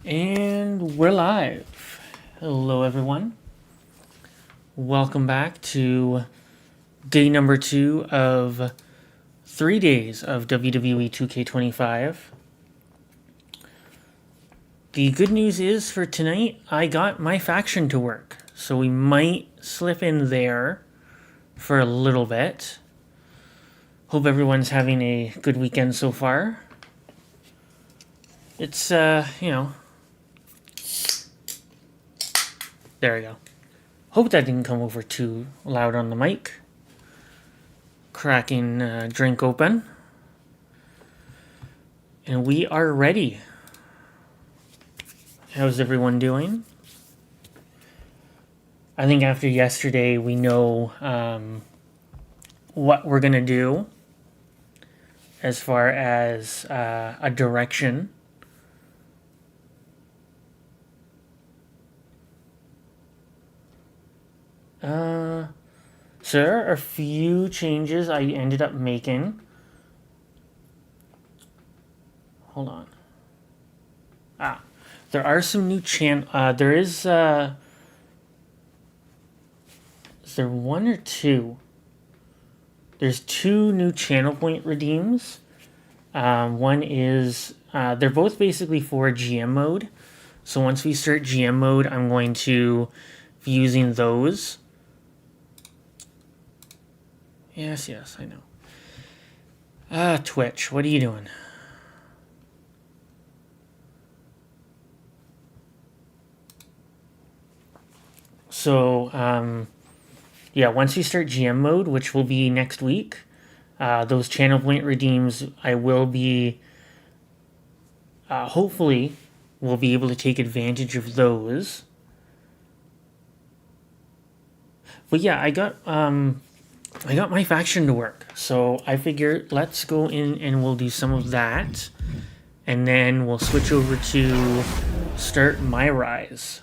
And we're live. Hello, everyone. Welcome back to day number 2 of 3 days of WWE 2K25. The good news is for tonight, I got my faction to work. So we might slip in there for a little bit. Hope everyone's having a good weekend so far. It's, there we go. Hope that didn't come over too loud on the mic. Cracking drink open. And we are ready. How's everyone doing? I think after yesterday we know what we're going to do as far as a direction. So there are a few changes I ended up making. Hold on. There are some new there is there one or two? There's 2 new channel point redeems. One is, they're both basically for GM mode. So once we start GM mode, I'm going to be using those. Yes, I know. Twitch, what are you doing? So, yeah, once we start GM mode, which will be next week, those channel point redeems, I will be, hopefully, we'll be able to take advantage of those. But yeah, I got my faction to work, so I figure let's go in and we'll do some of that, and then we'll switch over to start my rise.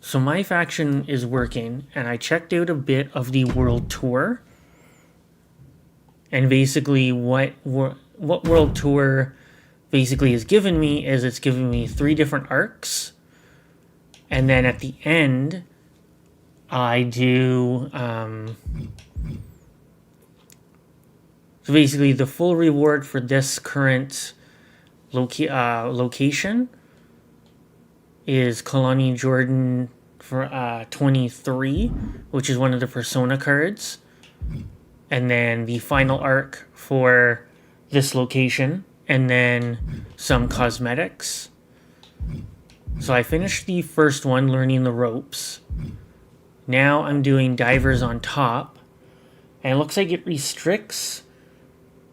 So my faction is working, and I checked out a bit of the World Tour, and basically what World Tour basically has given me is it's given me 3 different arcs. And then at the end, I do, so basically the full reward for this current location is Kalani Jordan for 23, which is one of the Persona cards. And then the final arc for this location, and then some cosmetics. So I finished the first one, learning the ropes. Now I'm doing divers on top. And it looks like it restricts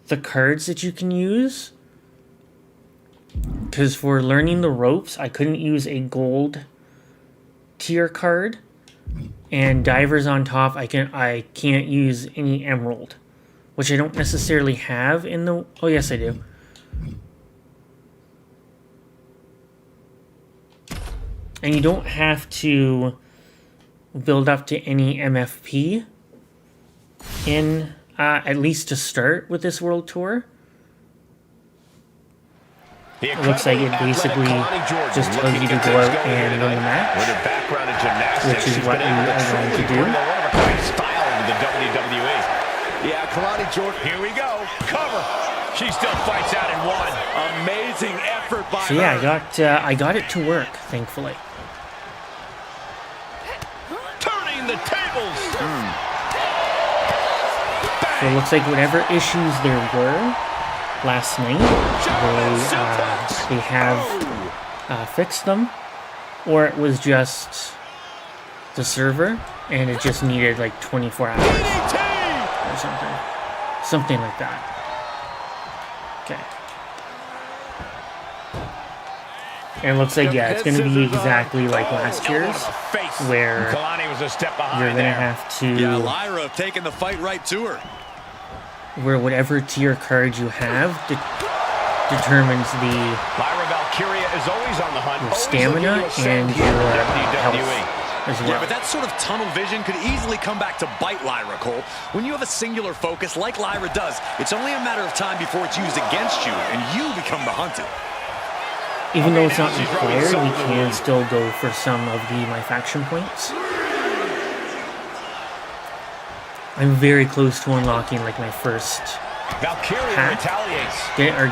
the cards that you can use. Because for learning the ropes, I couldn't use a gold tier card. And divers on top, I can't use any emerald. Which I don't necessarily have in the... Oh, yes, I do. And you don't have to build up to any MFP in, at least to start with this World Tour. It looks like it basically just tells you to go out and win the match, which is what we are going to do. Yeah, Kalani Jordan, here we go, cover. She still fights out in one. Amazing effort by her. So yeah, I got it to work, thankfully. Turning the tables. So it looks like whatever issues there were last night, they have fixed them, or it was just the server, and it just needed like 24 hours or something like that. Okay. And it looks like, yeah, it's going to be exactly like last year's, where you're going to have to... Yeah, Lyra taking the fight right to her. Where whatever tier card you have determines Lyra Valkyria is always on the hunt, your stamina and your health. as well. Yeah, but that sort of tunnel vision could easily come back to bite Lyra, Cole. When you have a singular focus like Lyra does, it's only a matter of time before it's used against you and you become the hunted. Even though it's not required, we can still go for some of my faction points. I'm very close to unlocking like my first Valkyria pack. retaliates.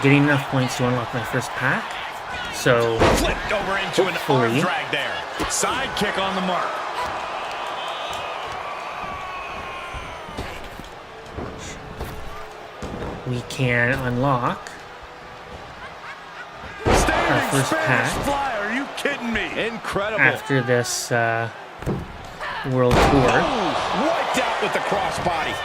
Getting enough points to unlock my first pack. So Flipped over into an hopefully arm drag there. Side kick on the mark. we can unlock our first pack Fly, are you kidding me? Incredible. after this world tour. Ooh, wiped out with the crossbody.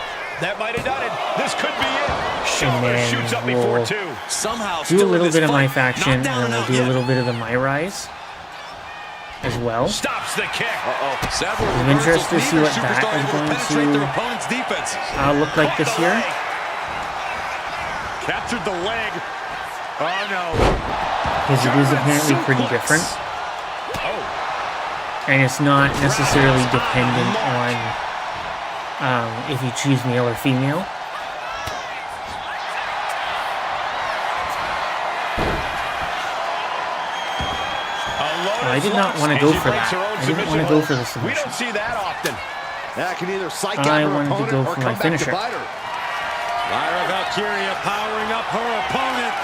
That might have done it. This could be it. Shoulder then shoots up we'll before two. Somehow Do a still in little this bit of my fight. faction, Not down and then out we'll do a yet. little bit of the My Rise as well. Stops the kick. Several I'm reversals. interested to see Neither what that superstar is able going penetrate to their opponent's defenses. look like this year. Captured the leg. Oh no. Because it is apparently pretty different. Oh, And it's not necessarily dependent on if you choose male or female. I did not want to go for that. I didn't want to go for the we submission. don't see that often. That can either psych out I her wanted to opponent go or for come my back finisher. to bite her. Lyra Valkyria powering up her opponent.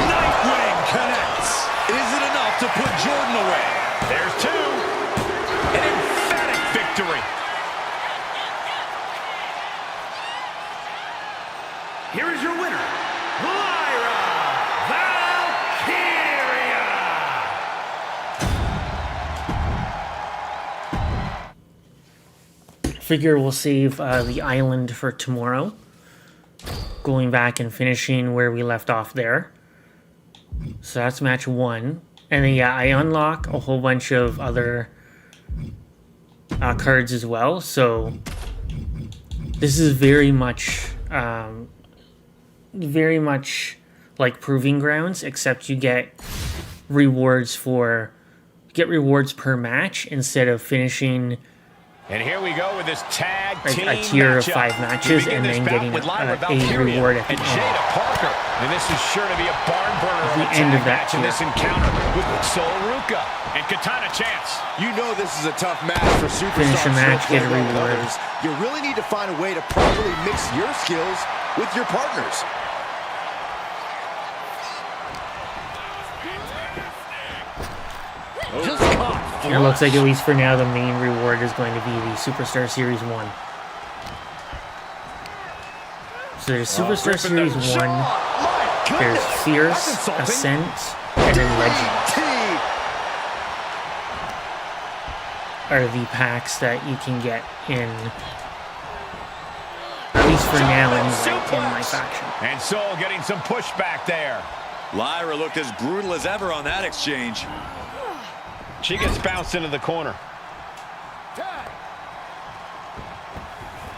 Nightwing connects. Is it enough to put Jordan away? There's two. An emphatic victory. Here is your winner, Lyra Valkyria. Figure we'll save the island for tomorrow. Going back and finishing where we left off there. So that's match 1. And then yeah, I unlock a whole bunch of other cards as well. So this is very much like Proving Grounds, except you get rewards per match instead of finishing And here we go with this tag like team a tier of matchup. 5 matches We begin and this then bout getting with Lyra a Valkyria reward at the and end. Jada Parker. And this is sure to be a barn burner of The a end tag of that match in tier. this encounter with Sol Ruka and Katana Chance. You know this is a tough match for superstars. Finish a match, who get a play well with reward. others. You really need to find a way to properly mix your skills with your partners. Just caught. It looks like, at least for now, the main reward is going to be the Superstar Series 1. So there's Superstar ripping Series the 1, My there's goodness. Fierce, That's insulting. Ascent, and then Legend are the packs that you can get in, at least for now, in my faction. And Sol getting some pushback there. Lyra looked as brutal as ever on that exchange. She gets bounced into the corner.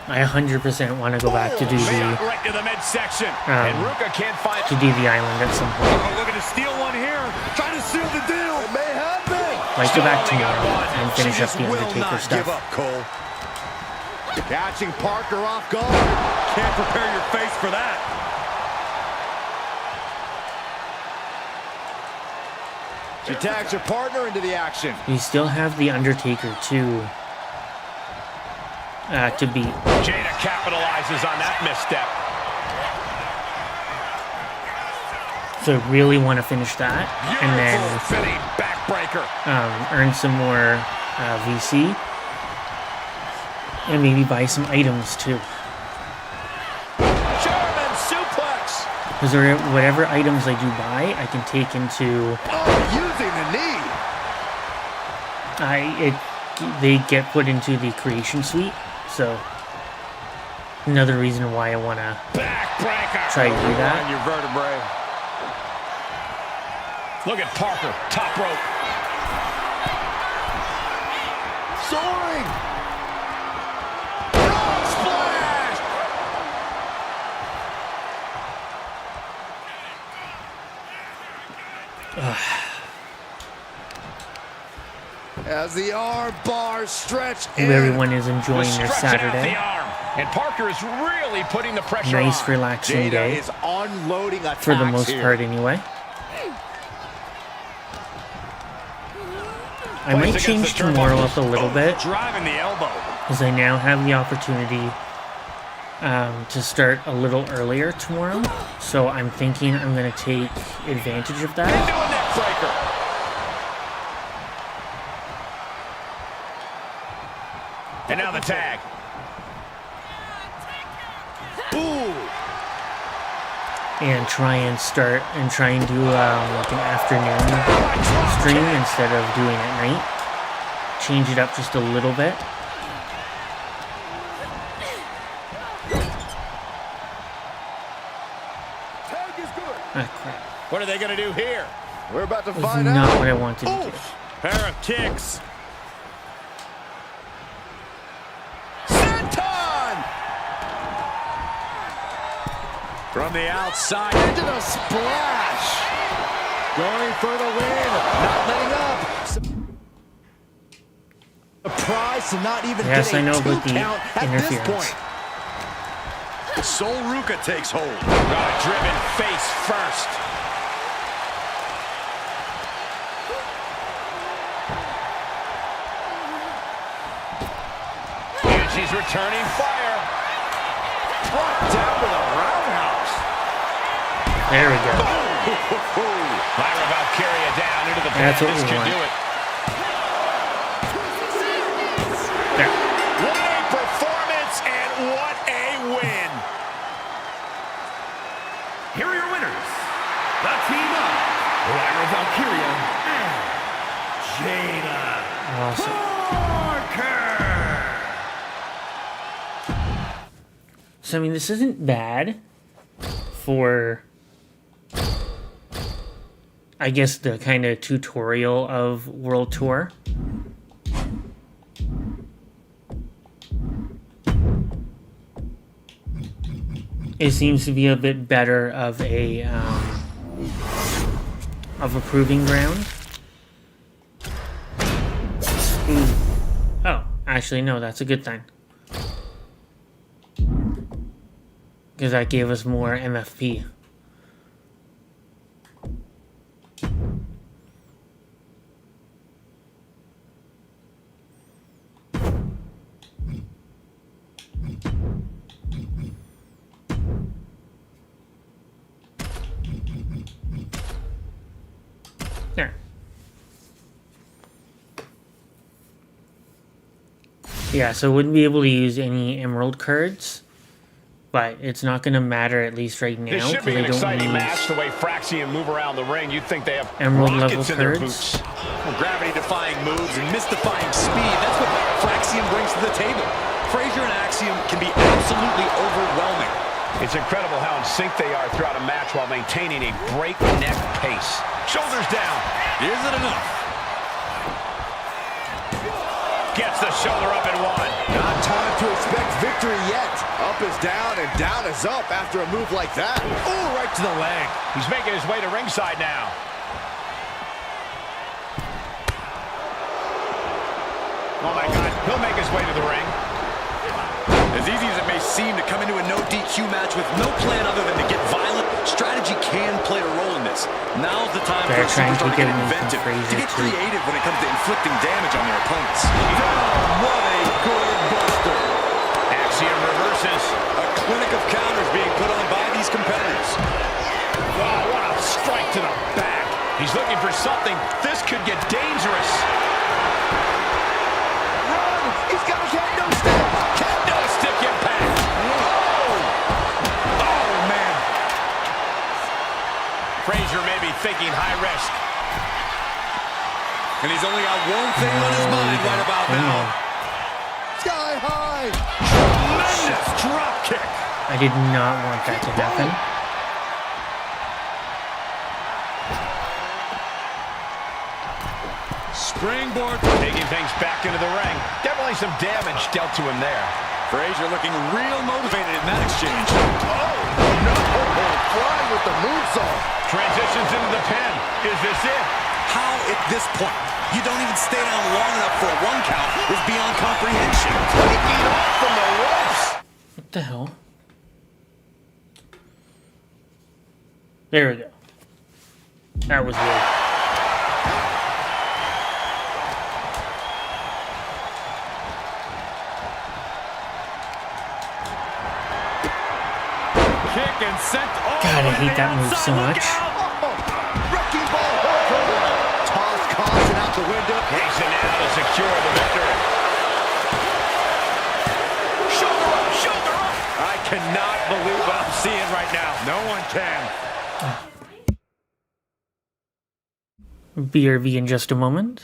I 100% want to go back to do Right to the midsection. And Ruka can't find. the island at some point. Oh, looking to steal one here. Trying to seal the deal. It may happen. Might go back Stalling out tomorrow one. and finish She up just the will Undertaker not give stuff. up, Cole. Catching Parker off guard. Can't prepare your face for that. She tags her partner into the action. We still have the Undertaker too to beat. Jada capitalizes on that misstep. So I really want to finish that and then Beautiful fitting backbreaker. earn some more VC and maybe buy some items too. German suplex. Because whatever items I do buy, I can take into Using the knee. they get put into the creation suite. So another reason why I want to Backbreaker. try to do On that. your vertebrae. Look at Parker. Top rope. Soaring. Splash. As the arm bars stretch Hope everyone is enjoying their Stretching out the Saturday. arm. And Parker is really putting the pressure Nice, on. relaxing Jada day. is unloading attacks For the most here. part, anyway. I might Against change the tomorrow turnbuckles. up a little bit, Driving the elbow. because I now have the opportunity to start a little earlier tomorrow. So I'm thinking I'm going to take advantage of that. Into a neck breaker. And now the tag. Boom. And try and do like an afternoon stream instead of doing it at night. Change it up just a little bit. Tag is good. Ah, crap. What are they going to do here? We're about to That's find not out. what I wanted to do. Pair of kicks. Senton! From the outside. Into the splash. Going for the win. Not letting up. Surprised to not even Yes, get I a know 2 about the count at this interference. point. Sol Ruca takes hold. Driven face first. And she's returning fire. Brought down with a roundhouse. There we go. Lyra Valkyria down into the That's pin. what This we could want. do it. There. What a performance and what a win. Here are your winners. The team of Lyra Valkyria and Jada Awesome. Parker. So, I mean, this isn't bad for, I guess, the kind of tutorial of World Tour. It seems to be a bit better of a proving ground. Ooh. Oh, actually, no, that's a good thing. Because that gave us more MFP. There. Yeah, so wouldn't be able to use any emerald cards. But it's not going to matter, at least right now, This should because be I an don't exciting use match. The way Fraxian move around the ring, you'd think they have Emerald level rockets in their cards. boots. Well, gravity-defying moves and mystifying speed. That's what Fraxian brings to the table. Frazier and Axiom can be absolutely overwhelming. It's incredible how in sync they are throughout a match while maintaining a breakneck pace. Shoulders down. Is it enough? Gets the shoulder up and one. Not time to expect victory yet. Up is down and down is up after a move like that. Ooh, right to the leg. He's making his way to ringside now. Oh my God, he'll make his way to the ring. As easy as it may seem to come into a no DQ match with no plan other than to get violent, strategy can play a role in this. Now's the time They're for a trying to superstar to get get him from inventive, Frazier, to get too. creative when it comes to inflicting damage on their opponents. What a good buster. Axiom reverses. A clinic of counters being put on by these competitors. Wow, what a strike to the back. He's looking for something. This could get dangerous. Run! He's got a kendo stick. Kendo stick impact. Oh, man. Frazier may be thinking high risk. And he's only got one thing on his mind right about Hang now. on. Sky high. Tremendous drop kick. I did not want that to happen. Springboard. Taking things back into the ring. Definitely some damage dealt to him there. Frazier looking real motivated in that exchange. No! Flying with the moonsault. Transitions into the pin. Is this it? How at this point You don't even stay down long enough for a 1 count is beyond comprehension. Taking off from the ropes. What the hell? There we go. That was weird. Kick and sent all God, I the way hate to that the move so outside. much. Look out! Wrecking ball hurricane. Toss caution out the window. Reaching out to secure the victory. Shoulder up, shoulder up. I cannot believe what I'm seeing right now. No one can. BRB in just a moment.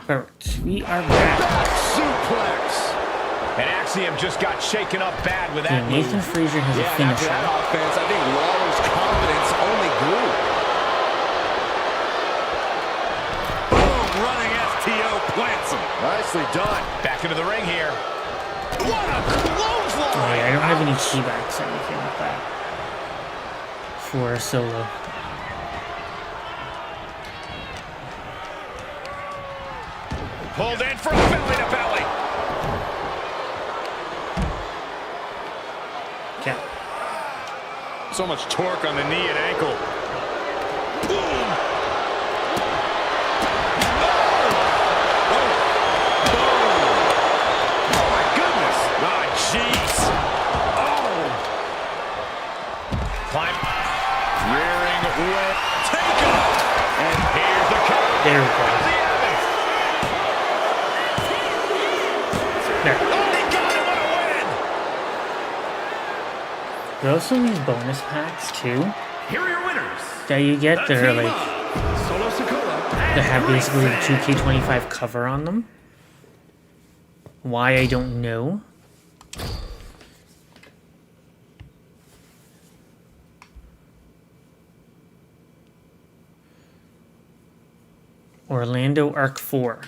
Alright, we are back. Suplex. And Axiom just got shaken up bad with that Okay, Nathan move. Frazier has a Yeah, and after finisher. that offense, I think Lawler's confidence only grew. Boom, running STO plants him. Nicely done. Back into the ring here. What a clothesline. Oh yeah, I don't have any key backs or anything like that for Solo. Pulled in for belly to belly. Okay. So much torque on the knee and ankle. Boom. Oh my goodness. Ah, jeez. Oh. Climb. Rearing whip. Take it. And here's the cover. There we go. There. Oh, he got it. What a win. There are also these bonus packs too Here are your winners. that you get that are like Solo Sikoa and that have basically the Chris Bey. 2K25 cover on them. Why I don't know. Orlando Arc 4.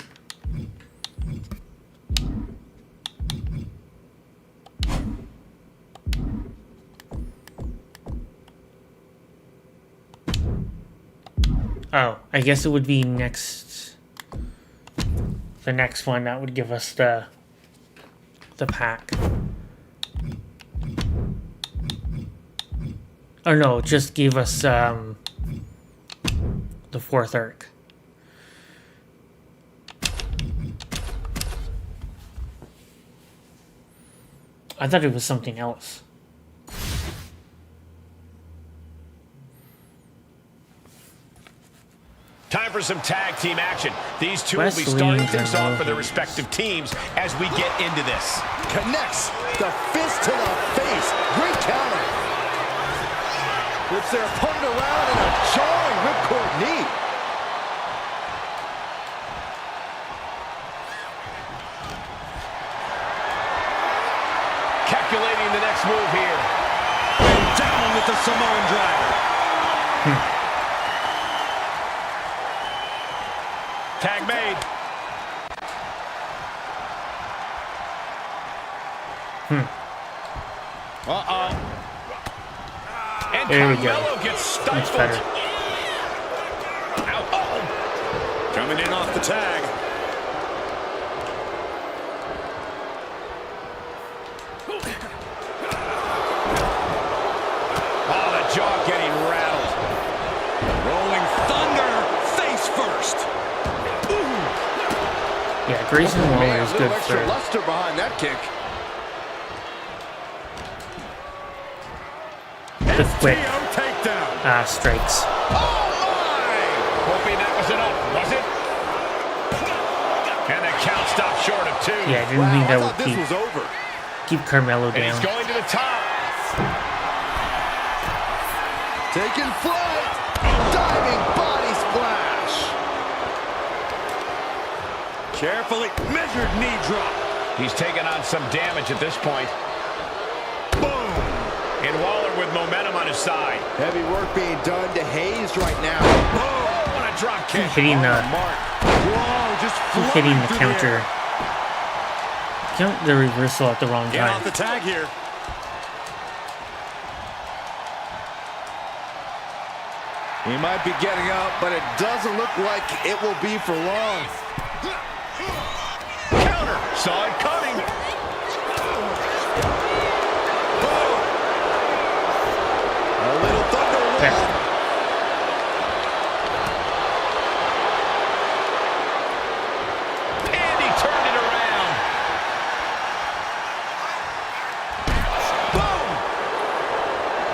Oh, I guess it would be next. The next one that would give us the pack. Oh no, it just gave us the fourth arc. I thought it was something else. Time for some tag team action. These two will be Wesley starting things and off for their Mohawks. respective teams as we get into this. Connects the fist to the face. Great counter. Whips their opponent around in a jarring ripcord knee. Calculating the next move here. Down with the Samoan driver. Tag made. Uh-oh. And There we go. Carmelo gets Much stifled. better. Ow. Uh-oh. Coming in off the tag. Grayson Waller Man, is a little good extra for luster behind that kick. the quick takedown. strikes. Oh, my! Hoping that was enough, was it? And the count stopped short of 2. Yeah, I didn't think I that thought would this was over. keep Carmelo And he's down. going to the top. Taking flight. Diving body splash. Carefully measured knee drop. He's taking on some damage at this point. Boom! And Waller with momentum on his side. Heavy work being done to Hayes right now. Oh, what a drop kick. Hitting the Whoa, just hitting the through counter. Count the reversal at the wrong Get off time. the tag here. He might be getting up, but it doesn't look like it will be for long. Counter. Saw it coming. A little thunder roll. And he turned it around. Boom!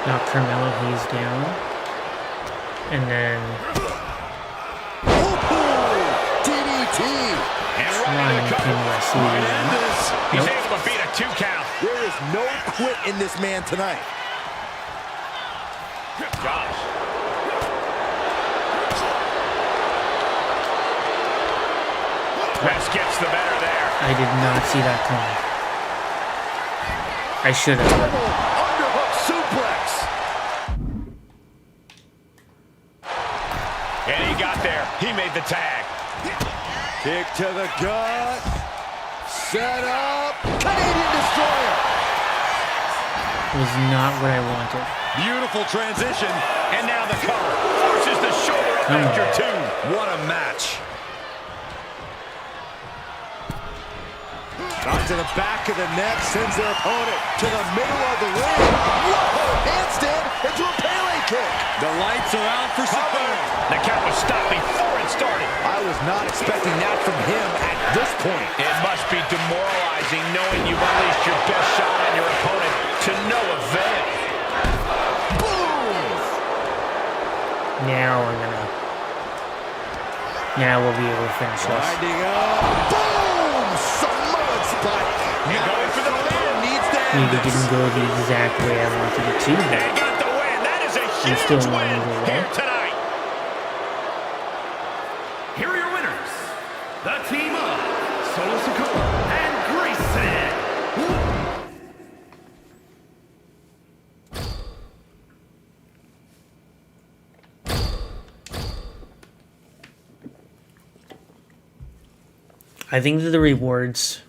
Now Carmelo Hayes down. And then DDT. And right Ryan in the cover. King Wesley. He's Nope. able to beat a 2 count. There is no quit in this man tonight. Gosh. West gets the better there. I did not see that coming. I should have. Underhook suplex. And he got there. He made the tag. Kick to the gut. Set up. Canadian Destroyer. Was not what I wanted. Beautiful transition. And now the cover. Forces the shoulder up Come after on. 2. What a match. Right to the back of the neck, sends their opponent to the middle of the ring. Whoa, handstand into a Pele kick. The lights are out for Cover. support. The count was stopped before it started. I was not expecting that from him at this point. It must be demoralizing knowing you've unleashed your best shot on your opponent to no avail. Boom! Now we're gonna. Now we'll be able to finish this. Winding up. Boom! Samoan spike. You're going for the pin. Needs to end Maybe it this. didn't go the exact way I wanted it to, They but got the win. That is a You huge still won win either way. here tonight. Here are your winners. The team of Solo Sikoa and Grayson. I think that the rewards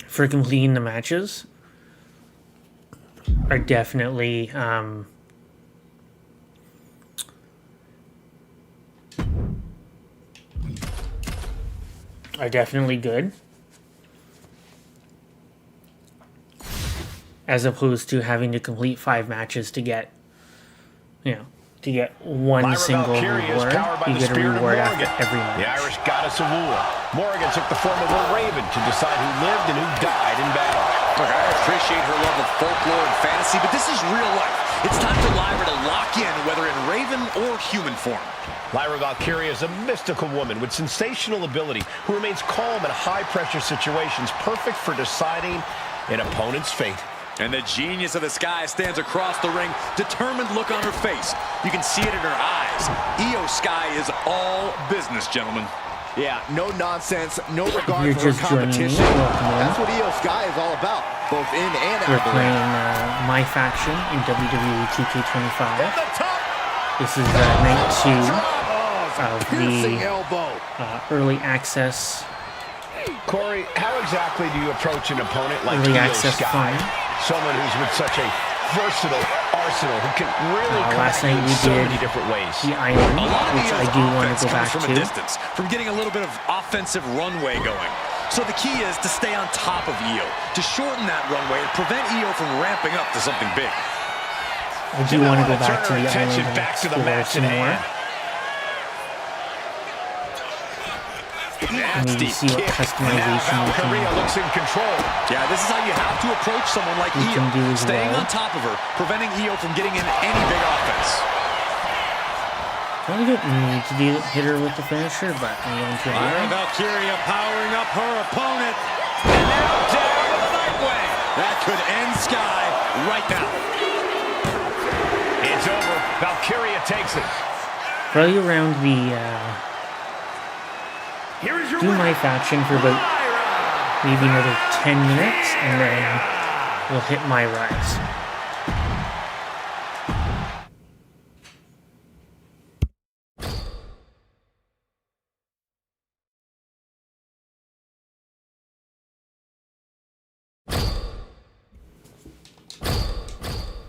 for completing the matches are definitely good, as opposed to having to complete 5 matches to get, to get one Lyra single Valkyria is reward. powered by You the get a spirit of reward Morrigan, after every the match. Irish goddess of war. Morrigan took the form of a raven to decide who lived and who died in battle. Look, I appreciate her love of folklore and fantasy, but this is real life. It's time for Lyra to lock in, whether in raven or human form. Lyra Valkyria is a mystical woman with sensational ability who remains calm in high-pressure situations, perfect for deciding an opponent's fate. And the genius of the Sky stands across the ring, determined look on her face. You can see it in her eyes. Io Sky is all business, gentlemen. Yeah, no nonsense, no regard You're for just joining me, competition. welcome in. That's what Io Sky is all about, both in and We're out of the ring. playing My Faction in WWE 2K25. The top This is night 2 of Piercing the elbow. early access. Corey, how exactly do you approach an opponent like Early Io access Sky? fun. Someone who's with such a versatile arsenal who can really come Last at you night in we so did many different ways. The Island, A lot of which I Io's do want offense to go comes back from a to. distance, from getting a little bit of offensive runway going. So the key is to stay on top of Io, to shorten that runway and prevent Io from ramping up to something big. I do want to go Turn back to our the attention Island and back to the explore match some at more. hand. Nasty see what kick. customization Now we can Valkyria looks in control. Yeah, this is how you have to approach someone like We can do Io. as Staying well. on top of her, preventing Io from getting in any big offense. Probably don't need to hit her with the finisher, but I'm going to Lyra anyway. Valkyria powering up her opponent. And now down with the Nightwing. That could end Sky right now. It's over. Valkyria takes it. Probably around the Here is your do winner, my faction for about Lyra. maybe another 10 minutes, and then we'll hit my rise.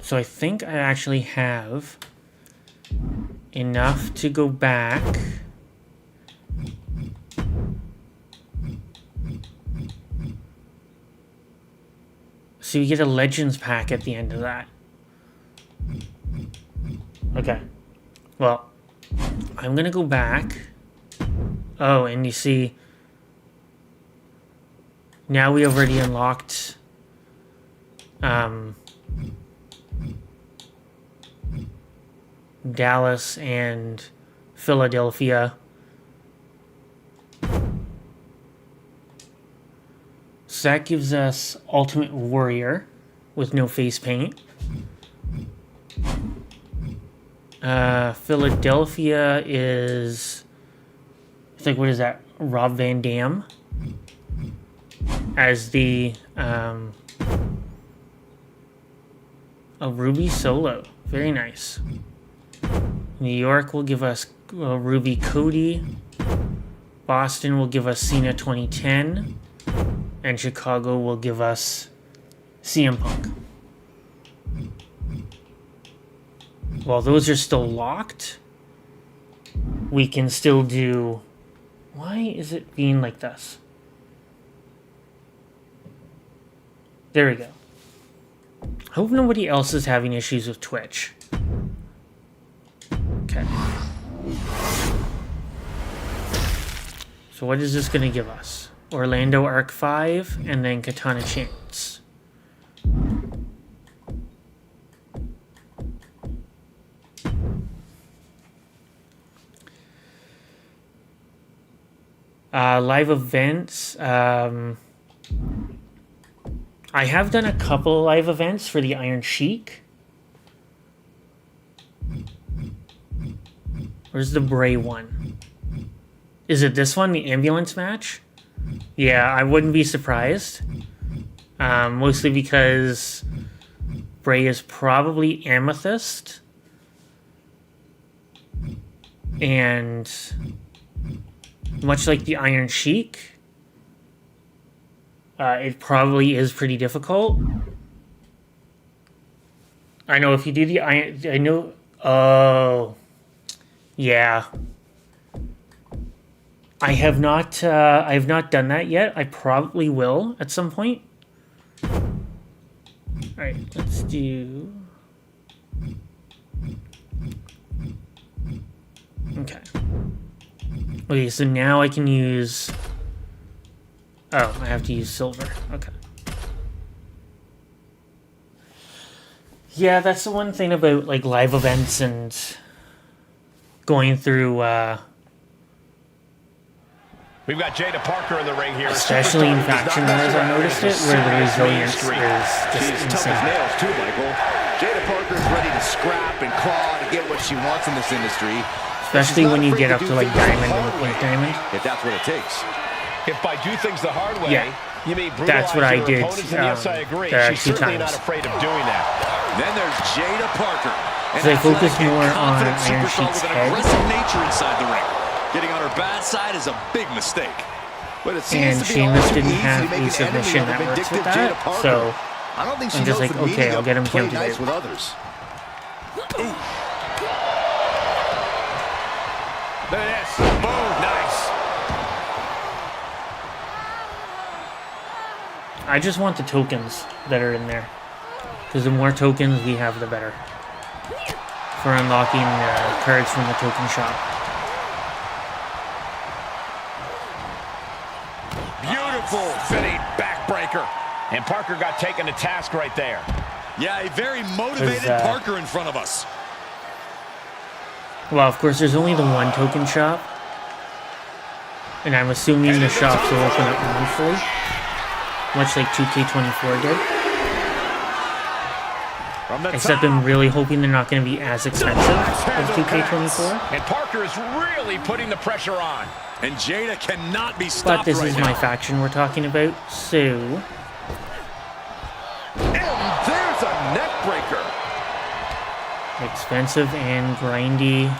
So I think I actually have enough to go back. So you get a Legends pack at the end of that. Okay. Well, I'm gonna go back. Oh, and you see, now we already unlocked Dallas and Philadelphia. So that gives us Ultimate Warrior with no face paint. Philadelphia is, it's like, what is that? Rob Van Dam as the a Ruby Solo. Very nice. New York will give us Ruby Cody. Boston will give us Cena 2010. And Chicago will give us CM Punk. While those are still locked, we can still do... Why is it being like this? There we go. I hope nobody else is having issues with Twitch. Okay. So what is this going to give us? Orlando Arc 5 and then Katana Chance. Live events. I have done a couple live events for the Iron Sheik. Where's the Bray one? Is it this one, the ambulance match? Yeah, I wouldn't be surprised. Mostly because Bray is probably Amethyst. And much like the Iron Sheik, it probably is pretty difficult. I know if you do the Iron... I know... Oh... Yeah. I have not done that yet. I probably will at some point. Alright, let's do... Okay. Okay, so now I can use... Oh, I have to use silver. Okay. Yeah, that's the one thing about, like, live events and going through, We've got Jada Parker in the ring here. especially in Faction Wars, I noticed it, where the resilience is She's just tough as insane. nails too, Michael. Jada Parker's ready to scrap and claw to get what she wants in this industry. Especially She's not when you afraid get to up do to, like, things the Diamond and hard Pink way, Diamond. if that's what it takes. If by do things the hard way, Yeah. you mean That's what I brutalize your did, opponents, then yes, I agree. She's 2 certainly times. not afraid of doing that. Then there's Jada Parker. So they focus athletic and more on confident Iron superstar Sheik's with an head. aggressive nature inside the ring. Getting on her bad side is a big mistake. But it And seems to be all Sheamus too didn't easy to have make a an enemy submission of a that works vindictive with that, Jada Parker. so I don't think she I'm just knows like, the okay, meaning I'll of get him play counted nice out. with others. Look at this. Boom. Nice. I just want the tokens that are in there. Because the more tokens we have, the better. For unlocking cards from the token shop. Powerful. Spinning backbreaker. And Parker got taken to task right there. Yeah, a very motivated Parker in front of us. Well, of course, there's only the one token shop. And I'm assuming the shops will open up monthly. Much like 2K24 did. Except I'm really hoping they're not going to be as expensive as 2K24. And Parker is really putting the pressure on. And Jada cannot be stopped. But this is my faction we're talking about, so... And there's a neck breaker. Expensive and grindy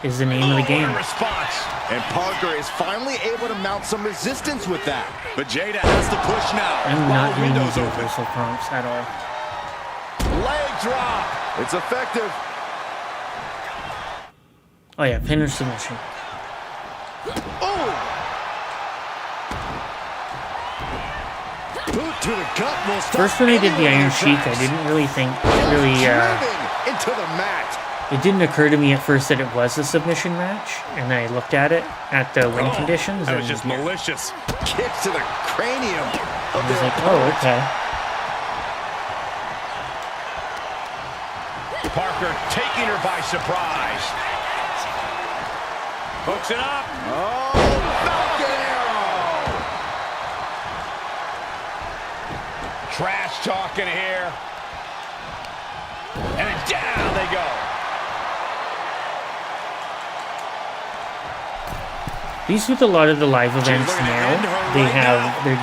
is the name of the game. Response. And Parker is finally able to mount some resistance with that. But Jada has to push now. I'm while not doing windows these open. reversal prompts at all. Leg drop. It's effective. Oh yeah, pin or submission. Oh! Boot to the gut will stop. First when I did the Iron anyone in Sheik, I tracks. didn't really think, Driven into the mat. it didn't occur to me at first that it was a submission match, and then I looked at it at the win conditions, That and was just malicious. Kicks to the cranium. I was like, oh, okay. Parker taking her by surprise. Hooks it up. Oh, Falcon Arrow. Trash talking here. And then down they go. At least with a lot of the live events now, they're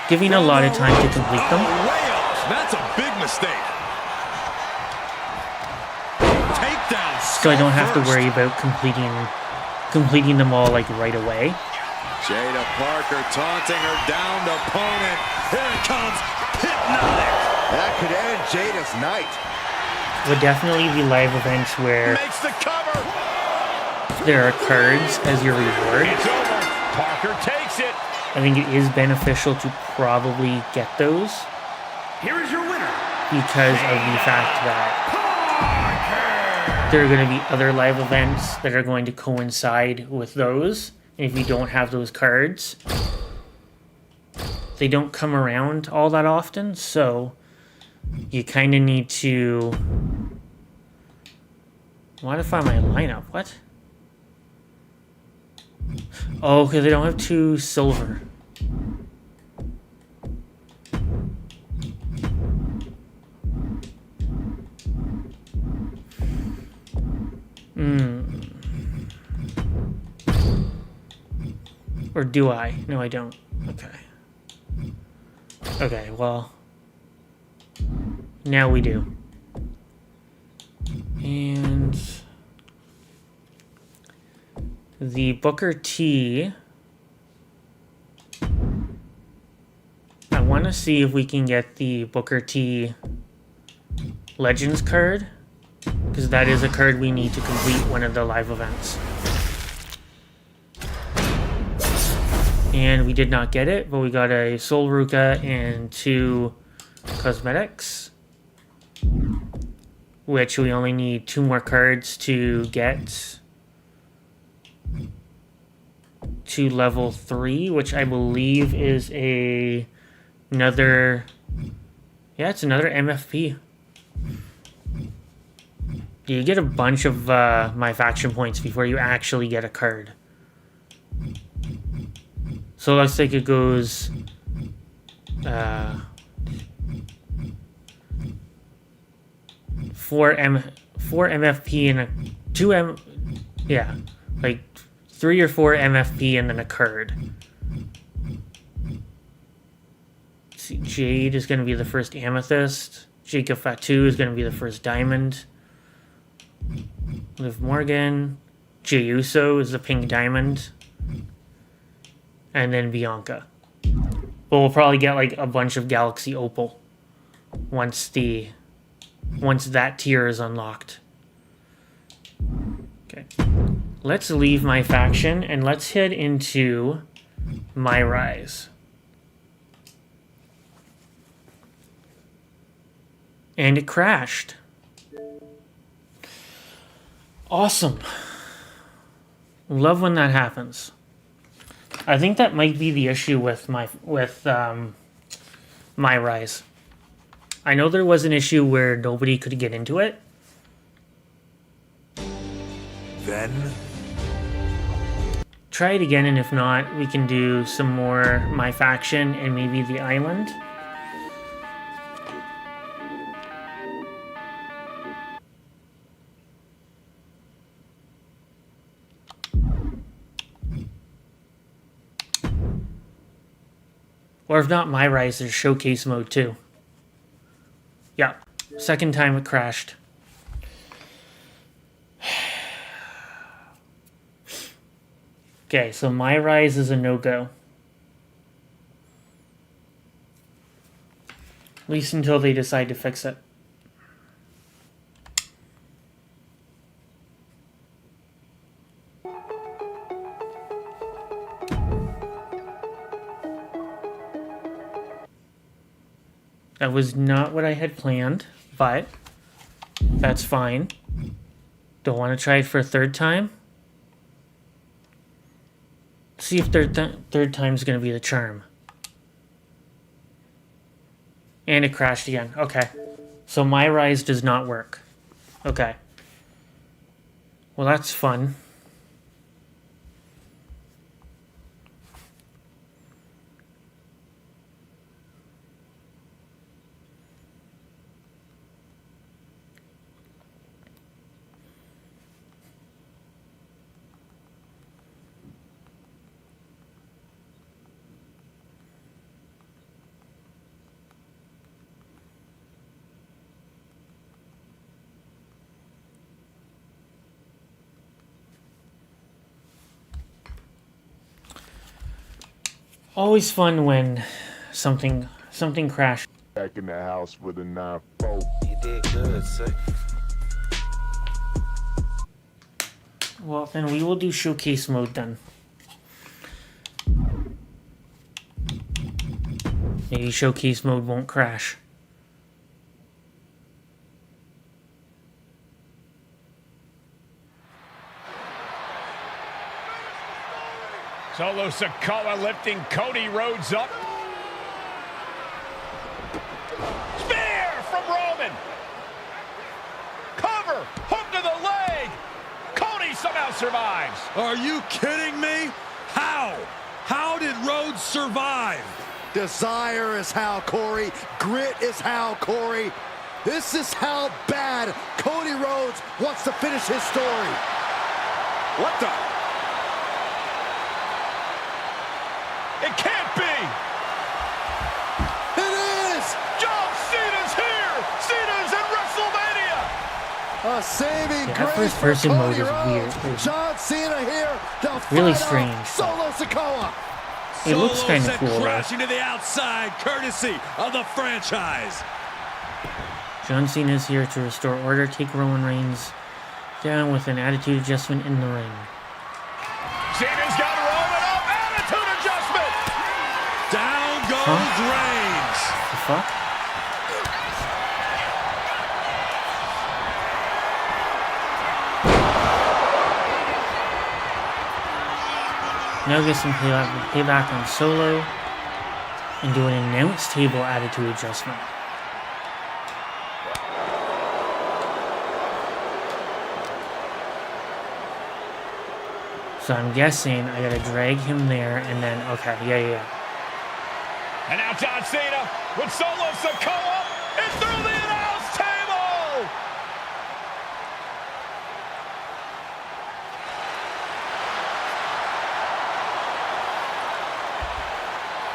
giving a lot of time to complete them. Layup. That's a big mistake. Takedown. So I don't have to worry about completing them all like right away. Jada Parker taunting her downed opponent. Here it comes. Hypnotic. That could end Jada's night. Would definitely be live events where Makes the cover. there are cards as your reward. It's over. Parker takes it. I think it is beneficial to probably get those Here is your winner, because of the fact that there are going to be other live events that are going to coincide with those. And if you don't have those cards, they don't come around all that often, so you kind of need to modify my lineup. What? Oh, because they don't have 2 silver. Or do I? No, I don't. Okay. Okay, well. Now we do. And the Booker T. I want to see if we can get the Booker T Legends card, because that is a card we need to complete one of the live events. And we did not get it, but we got a Soul Ruka and 2 cosmetics, which we only need 2 more cards to get to level 3, which I believe is another, yeah, it's another MFP. You get a bunch of my faction points before you actually get a card. So it looks like it goes 4 MFP and a 2 yeah, like 3 or 4 MFP and then a card. Let's see, Jade is going to be the first Amethyst. Jacob Fatu is going to be the first Diamond. Liv Morgan. Jey Uso is the pink Diamond. And then Bianca. But we'll probably get like a bunch of Galaxy Opal once that tier is unlocked. Okay. Let's leave my faction and let's head into my Rise. And it crashed. Awesome. Love when that happens. I think that might be the issue with my Rise. I know there was an issue where nobody could get into it. Then Try it again, and if not, we can do some more My Faction and maybe the island. Or if not My Rise, there's Showcase Mode too. Yeah, second time it crashed. Okay, so My Rise is a no-go. At least until they decide to fix it. That was not what I had planned, but that's fine. Don't want to try it for a third time. See if third time's going to be the charm. And it crashed again. Okay. So My Rise does not work. Okay. Well, that's fun. Always fun when something crashes. Back in the house with a 9-4. You did good, sir. Well, then we will do Showcase Mode then. Maybe Showcase Mode won't crash. Solo Sikoa lifting Cody Rhodes up. Spear from Roman. Cover, hook to the leg. Cody somehow survives. Are you kidding me? How? How did Rhodes survive? desire is how, Corey. Grit is how, Corey. This is how bad Cody Rhodes wants to finish his story. What the? It can't be! It is! John Cena's here! Cena's in WrestleMania! A saving Yeah, grace first for person Cody mode is Rhodes. weird. John Cena here to Really fight off strange. Solo Sikoa. It looks Solo kind of sent cool, though. crashing to the outside, courtesy of the franchise. John Cena is here to restore order, take Roman Reigns down with an attitude adjustment in the ring. Cena's got Roman up! Attitude adjustment! Down goes Reigns. The fuck? Now get some payback on Solo and do an announce table attitude adjustment. So I'm guessing I gotta drag him there and then, okay, yeah. And now John Cena with Solo Sikoa and through the announce table!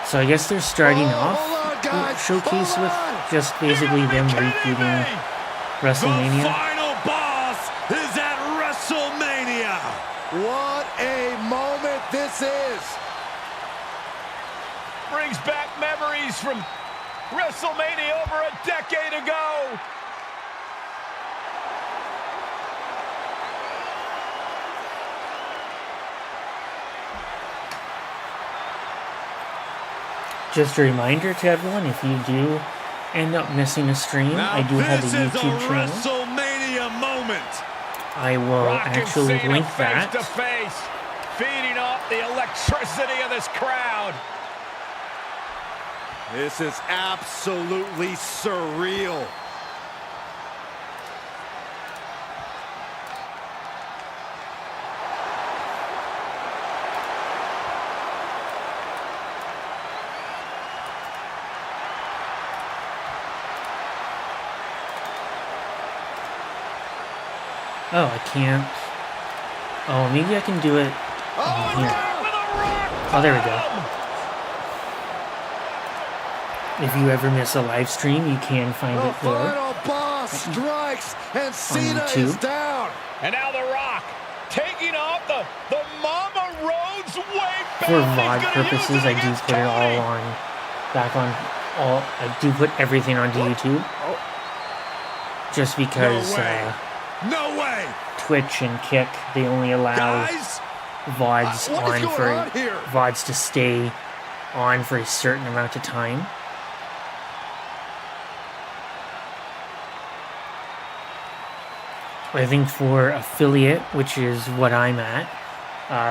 So I guess they're starting Hold off on, guys. Showcase Hold with on. just basically them rebooting The WrestleMania. final boss is at WrestleMania. What a moment this is. Brings back memories from WrestleMania over a decade ago. Just a reminder to everyone, if you do end up missing a stream, Now I do have a this is YouTube a channel. WrestleMania moment. I will Rock and actually Cena link face that to face. feeding off the electricity of this crowd. This is absolutely surreal. Oh, I can't. Oh, maybe I can do it here. Oh, there we go. If you ever miss a live stream, you can find The it there. final boss strikes, and Cena is YouTube. down. And now The Rock taking off the Mama Rhodes weight belt. For He's VOD gonna purposes, use I do against put it all Cody. on, back on, all, I do put everything onto YouTube. Just because No way. Twitch and Kick, they only allow Guys, VODs what is on going for on here? VODs to stay on for a certain amount of time. I think for affiliate, which is what I'm at,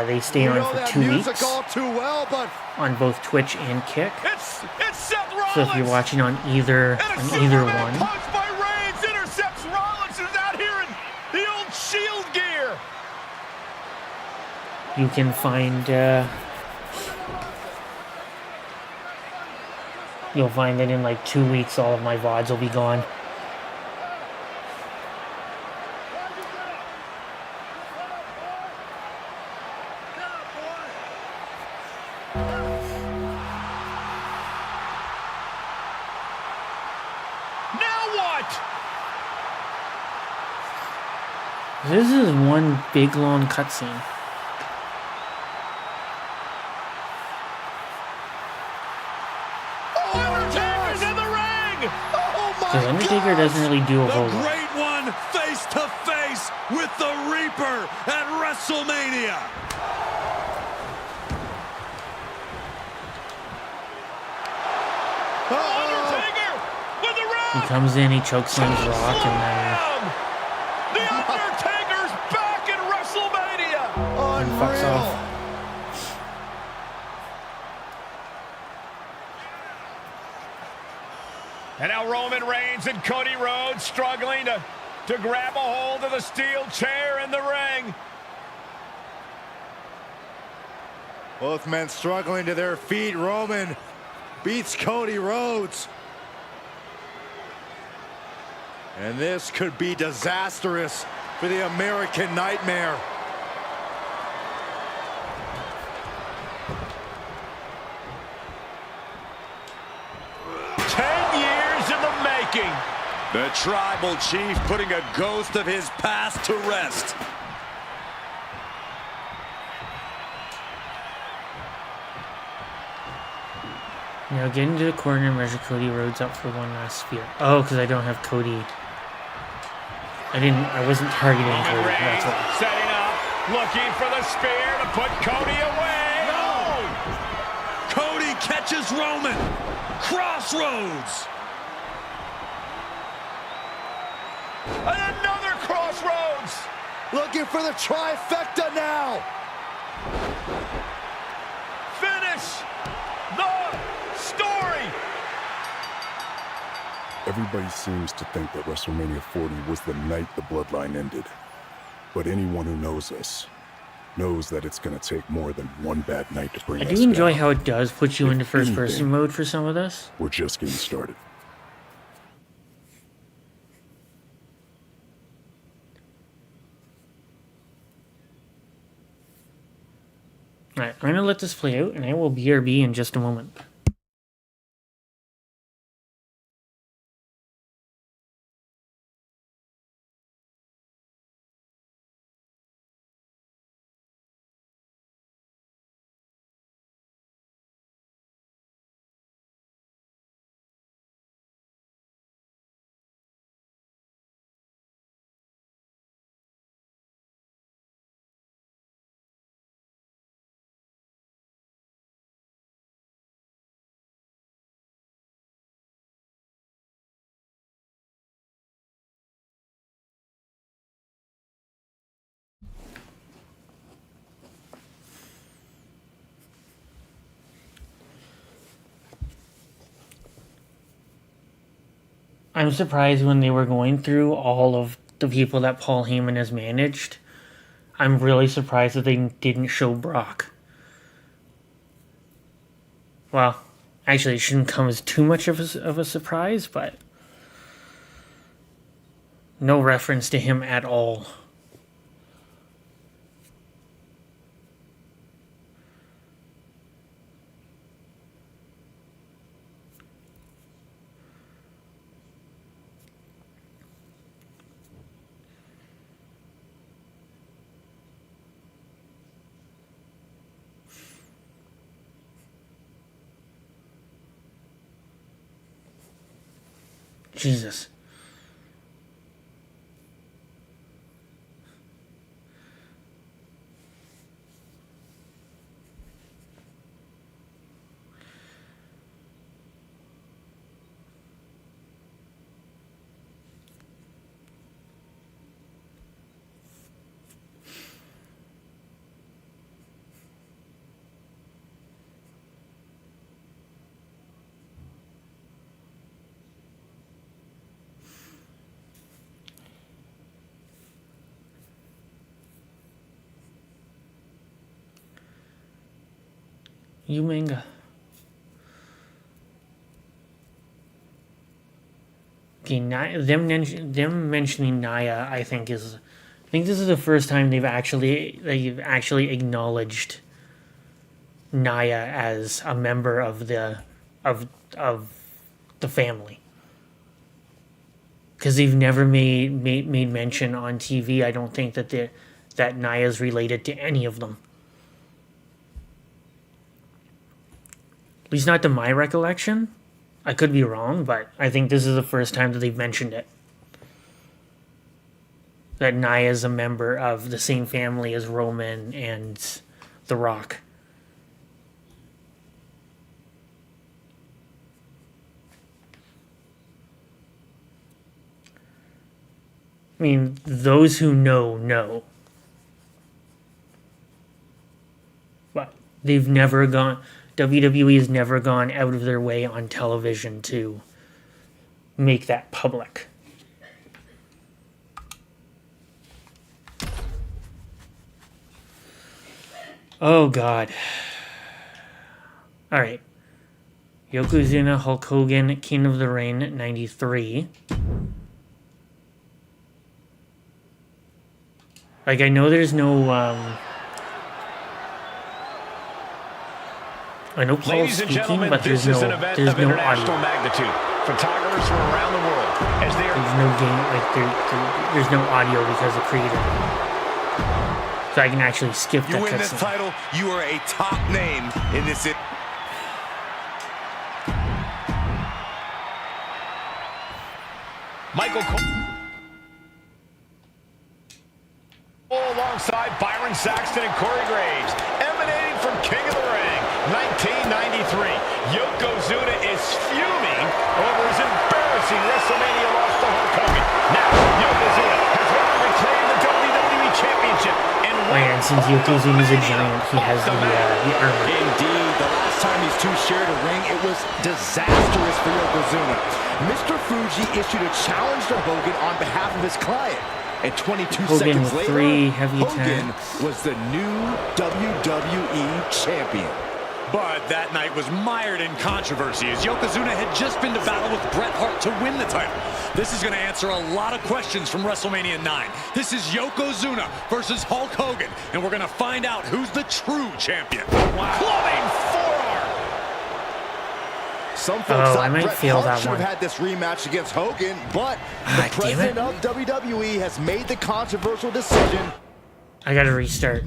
they stay we on know for that 2 music weeks all too well, but on both Twitch and Kick. It's Seth Rollins. So if you're watching on either And a one, Superman punch by Reigns intercepts Rollins, who's out here in the old Shield gear. you can find you'll find that in like 2 weeks all of my VODs will be gone. Now what? This is one big long cutscene. Undertaker's in the ring. oh my Because Undertaker gosh! doesn't really do a The whole lot. Great One face to face with the Reaper at WrestleMania. Undertaker with the He Rock. comes in, he chokeslams Rock, and then The Undertaker's back in WrestleMania. fucks Unreal. off. And now Roman Reigns and Cody Rhodes struggling to grab a hold of the steel chair in the ring. Both men struggling to their feet. Roman beats Cody Rhodes. And this could be disastrous for the American Nightmare. The Tribal Chief putting a ghost of his past to rest. Now get into the corner and measure Cody Rhodes up for one last spear. Oh, because I don't have Cody. I wasn't targeting Cody, that's why. Setting up, looking for the spear to put Cody away. No! Cody catches Roman. Crossroads. And another crossroads. Looking for the trifecta now. Finish the story. Everybody seems to think that WrestleMania 40 was the night the bloodline ended. But anyone who knows us knows that it's going to take more than one bad night to bring I us do enjoy down. how it does put you If into first person anything, mode for some of this. We're just getting started. Alright, I'm gonna let this play out and I will BRB in just a moment. I'm surprised when they were going through all of the people that Paul Heyman has managed. I'm really surprised that they didn't show Brock. Well, actually, it shouldn't come as too much of a surprise, but no reference to him at all. Jesus. Umenga. Okay, them mentioning Naya, I think this is the first time they've actually acknowledged Naya as a member of the family. Because they've never made mention on TV. I don't think that Naya's related to any of them. At least not to my recollection. I could be wrong, but I think this is the first time that they've mentioned it. That Nia is a member of the same family as Roman and The Rock. I mean, those who know. But they've never gone... WWE has never gone out of their way on television to make that public. Oh, God. All right. Yokozuna, Hulk Hogan, King of the Ring, 93. Like, I know there's no... I know Paul's speaking, but there's no audio. Magnitude. Photographers from around the world as they are. There's no game, there's no audio because of creative. So I can actually skip that. You win this title, you are a top name in this. Michael Cole alongside Byron Saxton and Corey Graves, emanating from King of the Ring, 1993. Yokozuna is fuming over his embarrassing WrestleMania loss to Hulk Hogan. Now, Yokozuna has won and reclaimed the WWE Championship. And since Yokozuna's a giant, he has the armor. Indeed, the last time these two shared a ring, it was disastrous for Yokozuna. Mr. Fuji issued a challenge to Hogan on behalf of his client. And 22 Hogan seconds with later, 3 heavy Hogan attacks. was the new WWE Champion. But that night was mired in controversy as Yokozuna had just been to battle with Bret Hart to win the title. This is going to answer a lot of questions from WrestleMania 9. This is Yokozuna versus Hulk Hogan, and we're going to find out who's the true champion. Wow. Clubbing forearm. Some folks I might Bret fail Hart that should one. have had this rematch against Hogan, but the president of WWE has made the controversial decision. I gotta restart.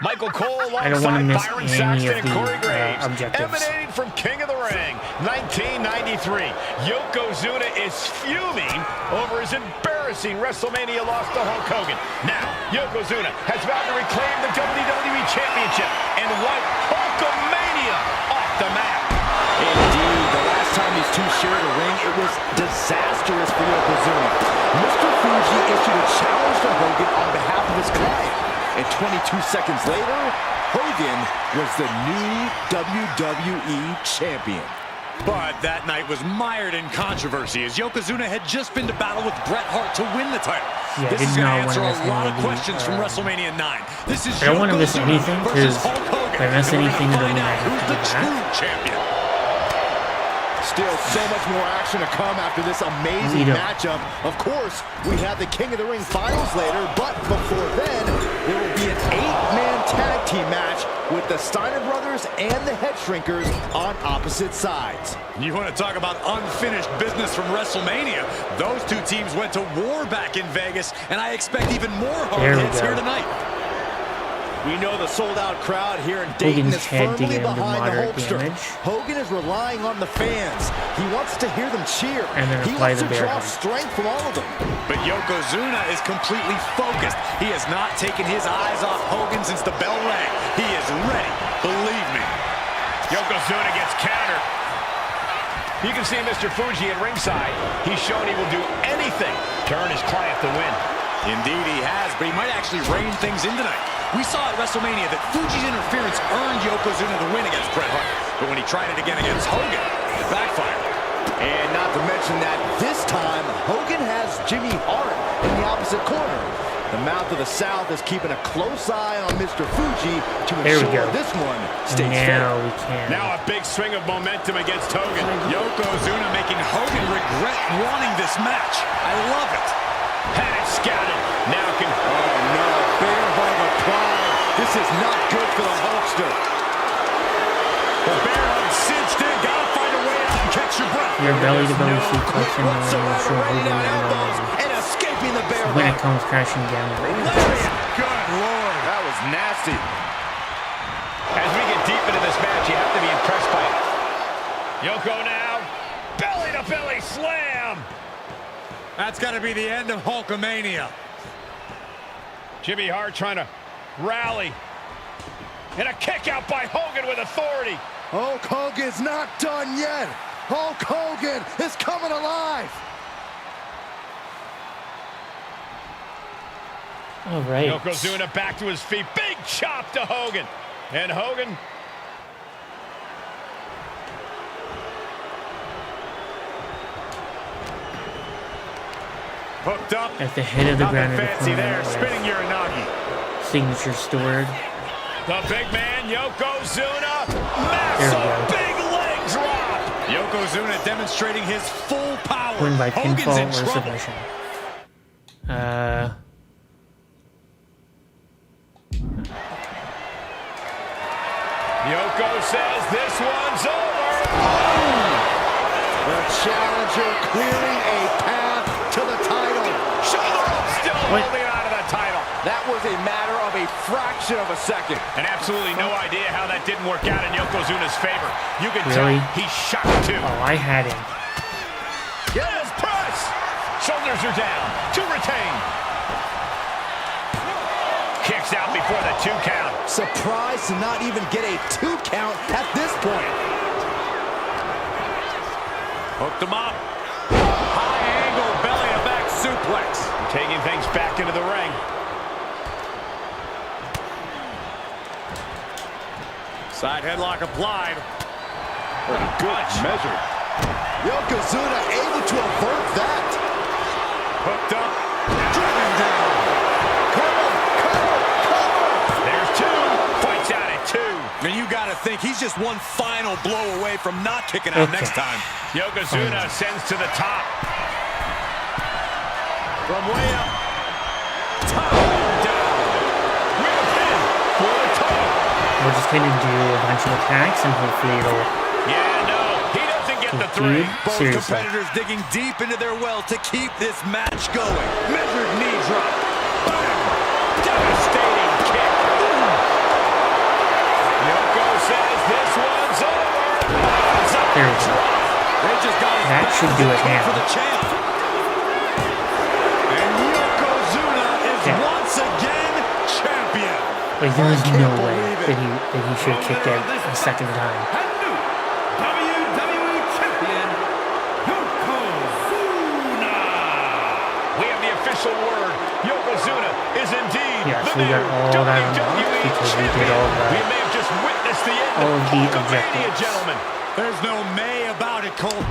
Michael Cole I don't want to alongside miss Byron any Saxton of and the Corey Graves, objectives. emanating from King of the Ring, 1993. Yokozuna is fuming over his embarrassing WrestleMania loss to Hulk Hogan. Now, Yokozuna has vowed to reclaim the WWE Championship and wipe Hulkamania off the map. Indeed, the last time these two shared a ring, it was disastrous for Yokozuna. Mr. Fuji issued a challenge to Hogan on behalf of his client. And 22 seconds later, Hogan was the new WWE Champion. But that night was mired in controversy as Yokozuna had just been to battle with Bret Hart to win the title. Yeah, This is going to answer a lot of questions from WrestleMania 9. This is I don't want to miss Yokozuna anything, versus 'cause Hulk Hogan. if I miss And we're anything, gonna it'll mean I find out have to who's go the back. true champion. Still so much more action to come after this amazing Lead up. matchup. Of course, we have the King of the Ring finals later, but before then, there will be an 8-man tag team match with the Steiner brothers and the Head Shrinkers on opposite sides. You want to talk about unfinished business from WrestleMania? Those two teams went to war back in Vegas, and I expect even more hard There we hits go. here tonight. We know the sold-out crowd here in Dayton Hogan's is head firmly did him to behind the moderate Hulkster. damage. Hogan is relying on the fans. He wants to hear them cheer. And then He apply wants the to bear draw hug. strength from all of them. But Yokozuna is completely focused. He has not taken his eyes off Hogan since the bell rang. He is ready, believe me. Yokozuna gets countered. You can see Mr. Fuji at ringside. He's shown he will do anything to earn his client the win. Indeed he has, but he might actually rein things in tonight. We saw at WrestleMania that Fuji's interference earned Yokozuna the win against Bret Hart. But when he tried it again against Hogan, it backfired. And not to mention that this time, Hogan has Jimmy Hart in the opposite corner. The Mouth of the South is keeping a close eye on Mr. Fuji to There we ensure go. this one stays Now fair. we can. Now a big swing of momentum against Hogan. Yokozuna making Hogan regret wanting this match. I love it. Had it scouted. Now can... Oh no, bear hug applied. This is not good for the Hulkster. The bear hug cinched in. Gotta find a way out and catch your breath. Your belly-to-belly suplex in the Runs ring will around show raining Hogan on and elbows Roman. and escaping the bear When it hug. comes crashing down the ring. Good Lord. That was nasty. As we get deep into this match, you have to be impressed by it. Yoko now. Belly-to-belly slam. That's got to be the end of Hulkamania. Jimmy Hart trying to rally. And a kick out by Hogan with authority. Hulk Hogan's not done yet. Hulk Hogan is coming alive. All right. Yokozuna back to his feet. Big chop to Hogan. And Hogan... Hooked up. At the head of the ground Nothing in the fancy corner. there. with Spinning Uranagi. Signature stored. The big man, Yokozuna. There we Massive go. big leg drop. Yokozuna demonstrating his full power. Win by Hogan's pinfall in or trouble. submission. Yoko says this one's over. The challenger clearing a path to the title. Shoulder up, still What? holding on to the title. That was a matter of a fraction of a second. And absolutely no idea how that didn't work out in Yokozuna's favor. You can Really? tell he's shocked too. Oh, I had him. Yes, press. Shoulders are down. To retain. Kicks out before the 2 count. Surprised to not even get a 2 count at this point. Hooked him up. High angle belly to back suplex. Taking things back into the ring. Side headlock applied. Good measure. Yokozuna able to avert that. Hooked up. Driven down. There's 2. Fights out at 2. And you got to think he's just one final blow away from not kicking out Okay. next time. Yokozuna sends to the top. From way up. Top down. With a pin for the title. We're just going to do a bunch of attacks and hopefully it'll... Yeah, no. He doesn't get the 3. Dude, Both seriously. competitors digging deep into their well to keep this match going. Measured knee drop. Bam! Devastating kick. Yoko says this one's over. It's up. There we go. They just got his That back should to do the it top now. for the champ. And Yokozuna is Yeah. once again champion. Like, there is no way believe it. that he should have kicked out a second time. And new WWE Champion, Yokozuna. We have the official word Yokozuna is indeed Yeah, the so we got new all that unlocked WWE because we did champion. all the- We may have just witnessed the end all of of the Hulkamania, objectives. gentlemen. There's no may about it, Cole.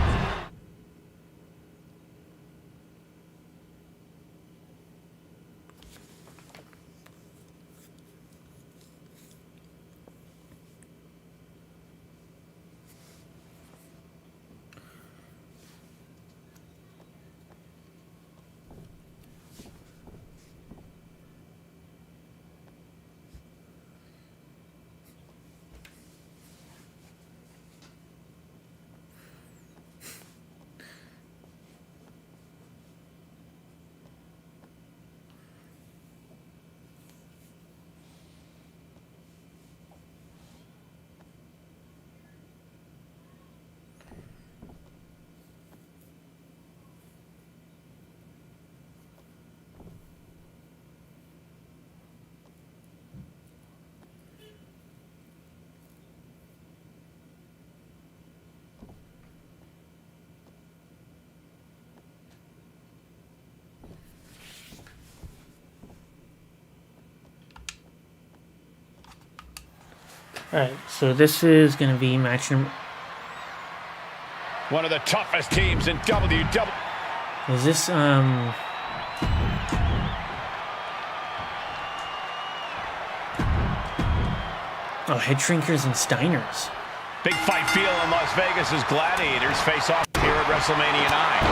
Alright, so this is going to be match number... One of the toughest teams in WWE. Is this, Oh, Head Shrinkers and Steiners. Big fight feel in Las Vegas as Gladiators face off here at WrestleMania 9.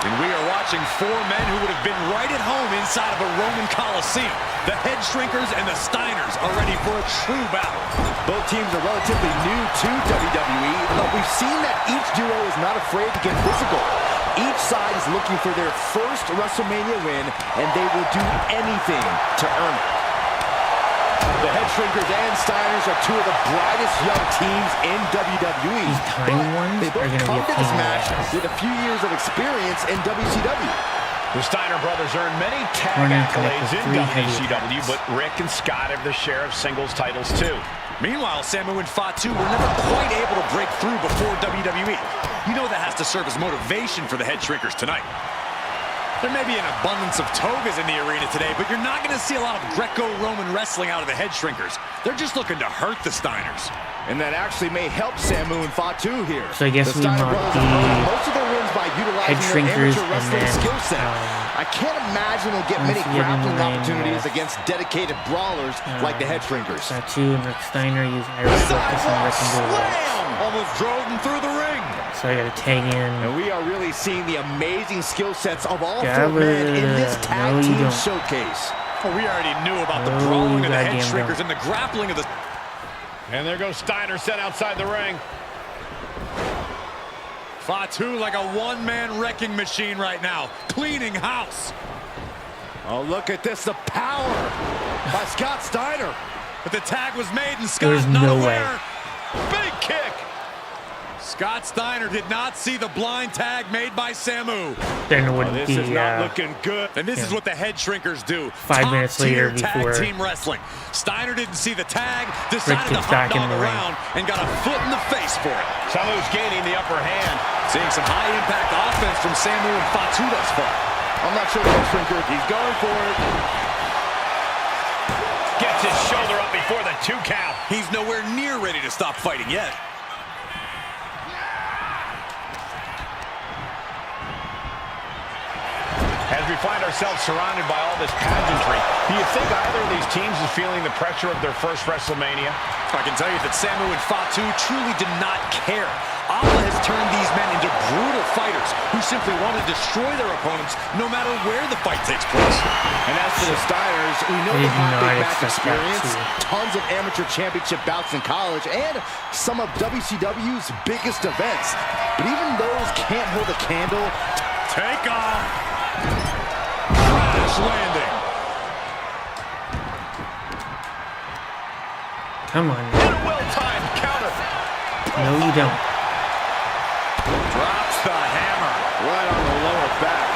And we are watching four men who would have been right at home inside of a Roman Coliseum. The Head Shrinkers and the Steiners are ready for a true battle. Both teams are relatively new to WWE, but we've seen that each duo is not afraid to get physical. Each side is looking for their first WrestleMania win, and they will do anything to earn it. The Head Shrinkers and Steiners are two of the brightest young teams in WWE. These tiny ones They are both going to be come a to pain this in the match ass. with a few years of experience in WCW. The Steiner brothers earned many tag Running connect accolades with in 3 heavy WCW, attacks. but Rick and Scott have their share of singles titles too. Meanwhile, Samu and Fatu were never quite able to break through before WWE. You know that has to serve as motivation for the Head Shrinkers tonight. There may be an abundance of togas in the arena today, but you're not going to see a lot of Greco-Roman wrestling out of the Head Shrinkers. They're just looking to hurt the Steiners. And that actually may help Samu and Fatu here. So I guess the we Steiner unlock brothers have the earned most of their wins by utilizing Head their Shrinkers amateur and wrestling then, skill set. I can't imagine they'll get many once you get in the grappling ring, opportunities yes. against dedicated brawlers like the Head Shrinkers. Fatu and Rick Steiner use Irish focus and Rick and do it. Slam! Almost drove them through the ring. So I got to tag in. And we are really seeing the amazing skill sets of all Yeah, four men in this but tag no, you team don't. showcase. Well, we already knew about the Oh, brawling you of the Head goddamn Shrinkers don't. and the grappling of the... And there goes Steiner sent outside the ring. Fatu like a one-man wrecking machine right now, cleaning house. Oh, look at this, the power by Scott Steiner. But the tag was made and Scott There's not no way. aware. Big kick. Scott Steiner did not see the blind tag made by Samu. Then it wouldn't This be is not looking good. And this is Yeah. what the Head Shrinkers do. 5 minutes later Top-tier tag before team wrestling. Steiner didn't see the tag, decided to gets hot back in dog the ring. around, and got a foot in the face for it. Samu's gaining the upper hand. Seeing some high-impact offense from Samu and Fatu thus far. I'm not sure the Head Shrinker, he's going for it. Gets his shoulder up before the 2 count. He's nowhere near ready to stop fighting yet. As we find ourselves surrounded by all this pageantry, do you think either of these teams is feeling the pressure of their first WrestleMania? I can tell you that Samu and Fatu truly did not care. Alba has turned these men into brutal fighters who simply want to destroy their opponents no matter where the fight takes place. And as for the Steiners, we know I they did have not big match expect that experience, too. tons of amateur championship bouts in college, and some of WCW's biggest events. But even those can't hold a candle. Take off. Crash landing. Come on. And a well-timed counter. No, you don't. Drops the hammer. Right on the lower back.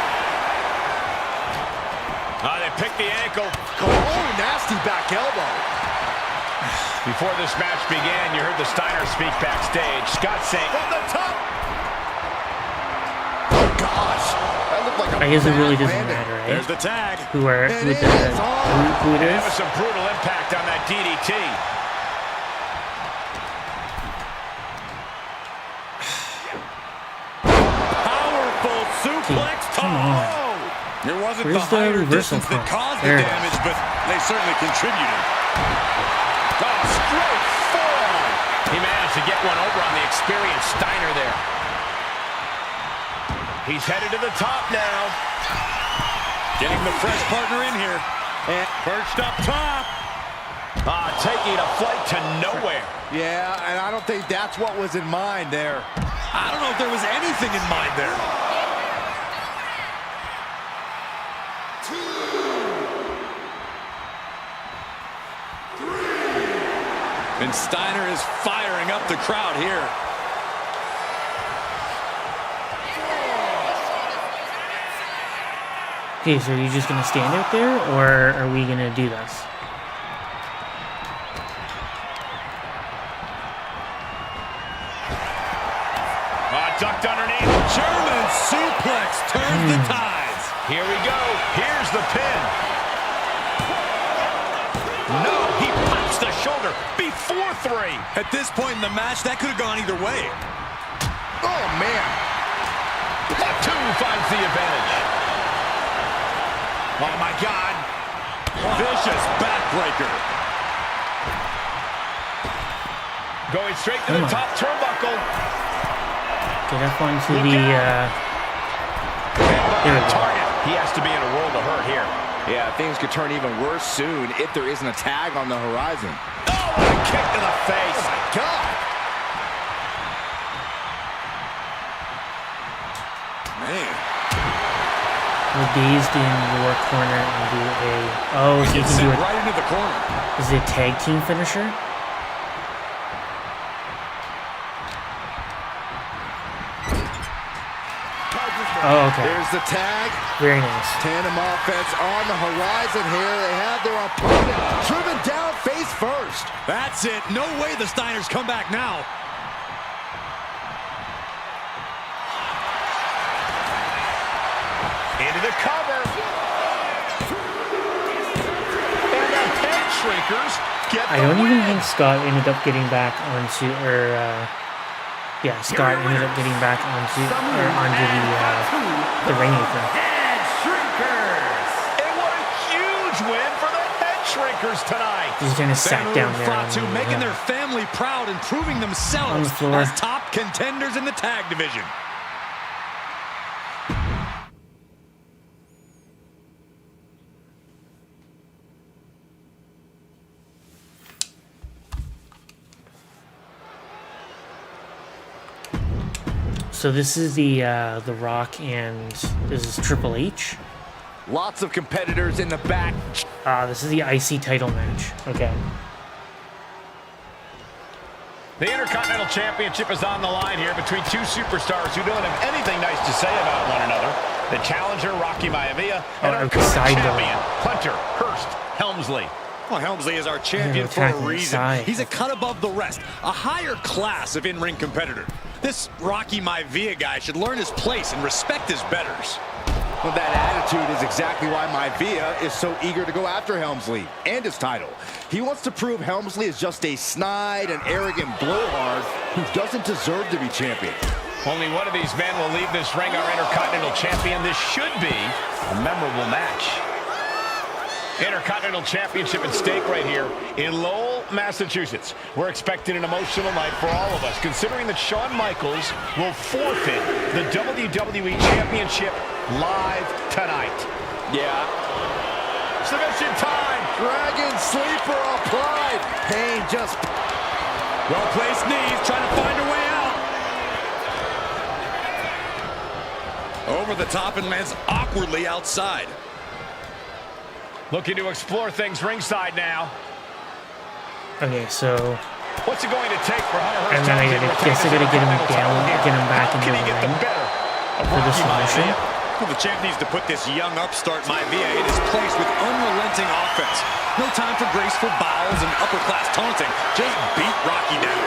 They picked the ankle. Oh, nasty back elbow. Before this match began, you heard the Steiner speak backstage. Scott saying, from the top. Oh, gosh. That looked like a I guess it really bad doesn't landing. matter, There's the tag. who it That is. was some brutal impact on that DDT. Powerful suplex to come on. It wasn't Where's the height the or reversal distance that from? caused There the it is. damage, but they certainly contributed. Oh, straight forearm. He managed to get one over on the experienced Steiner there. He's headed to the top now. Getting the fresh partner in here. And Perched up top. Taking a flight to nowhere. yeah, and I don't think that's what was in mind there. I don't know if there was anything in mind there. And Steiner is firing up the crowd here. Okay, so are you just gonna stand out there, or are we gonna do this? Ducked underneath. German suplex turns the tides. Here we go. Here's the pin. No, he pops the shoulder before 3. At this point in the match, that could have gone either way. Oh, man. That 2 finds the advantage. Oh, my God. Vicious backbreaker. Going straight to the top turnbuckle. Get up onto the, there we go. Target. He has to be in a world of hurt here. Yeah, things could turn even worse soon if there isn't a tag on the horizon. Oh, what a kick to the face. Oh, my God. Man. We're dazed in your corner and do a, oh, so you Gets can do sent it. right into the corner. Is it a tag team finisher? Oh, okay. There's the tag. Very nice. Tandem offense on the horizon here. They have their opponent driven down face first. That's it. No way the Steiners come back now. Into the cover. And the head shrinkers get I the don't even win. think Scott ended up getting back onto, or, yeah, Scott ended up getting back onto the ring apron. Head Shrinkers. And what a huge win for the head shrinkers tonight. He's kind of sat Banu down and there. Fatu on the, making their family proud and proving on themselves the floor. as top contenders in the tag division. So this is the Rock, and this is Triple H. Lots of competitors in the back. This is the IC title match. Okay. The Intercontinental Championship is on the line here between two superstars who don't have anything nice to say about one another. The challenger, Rocky Maivia, and our current side champion, Hunter Hearst Helmsley. Well, Helmsley is our champion Yeah, for a attacking the reason. side. He's a cut above the rest, a higher class of in-ring competitor. This Rocky Maivia guy should learn his place and respect his betters. Well, that attitude is exactly why Maivia is so eager to go after Helmsley and his title. He wants to prove Helmsley is just a snide and arrogant blowhard who doesn't deserve to be champion. Only one of these men will leave this ring our Intercontinental Champion. This should be a memorable match. Intercontinental Championship at stake right here in Lowell, Massachusetts. We're expecting an emotional night for all of us, considering that Shawn Michaels will forfeit the WWE Championship live tonight. Yeah. Submission time. Dragon sleeper applied. Pain just... Well-placed knees, trying to find a way out. Over the top and lands awkwardly outside. Looking to explore things ringside now. Okay, so What's it going to take for Hunter Hearst? And then I guess I gotta get him down, get him back into the ring for the submission. Well, the champ needs to put this young upstart Maivia in his place with unrelenting offense. No time for graceful bows and upper-class taunting. Just beat Rocky down.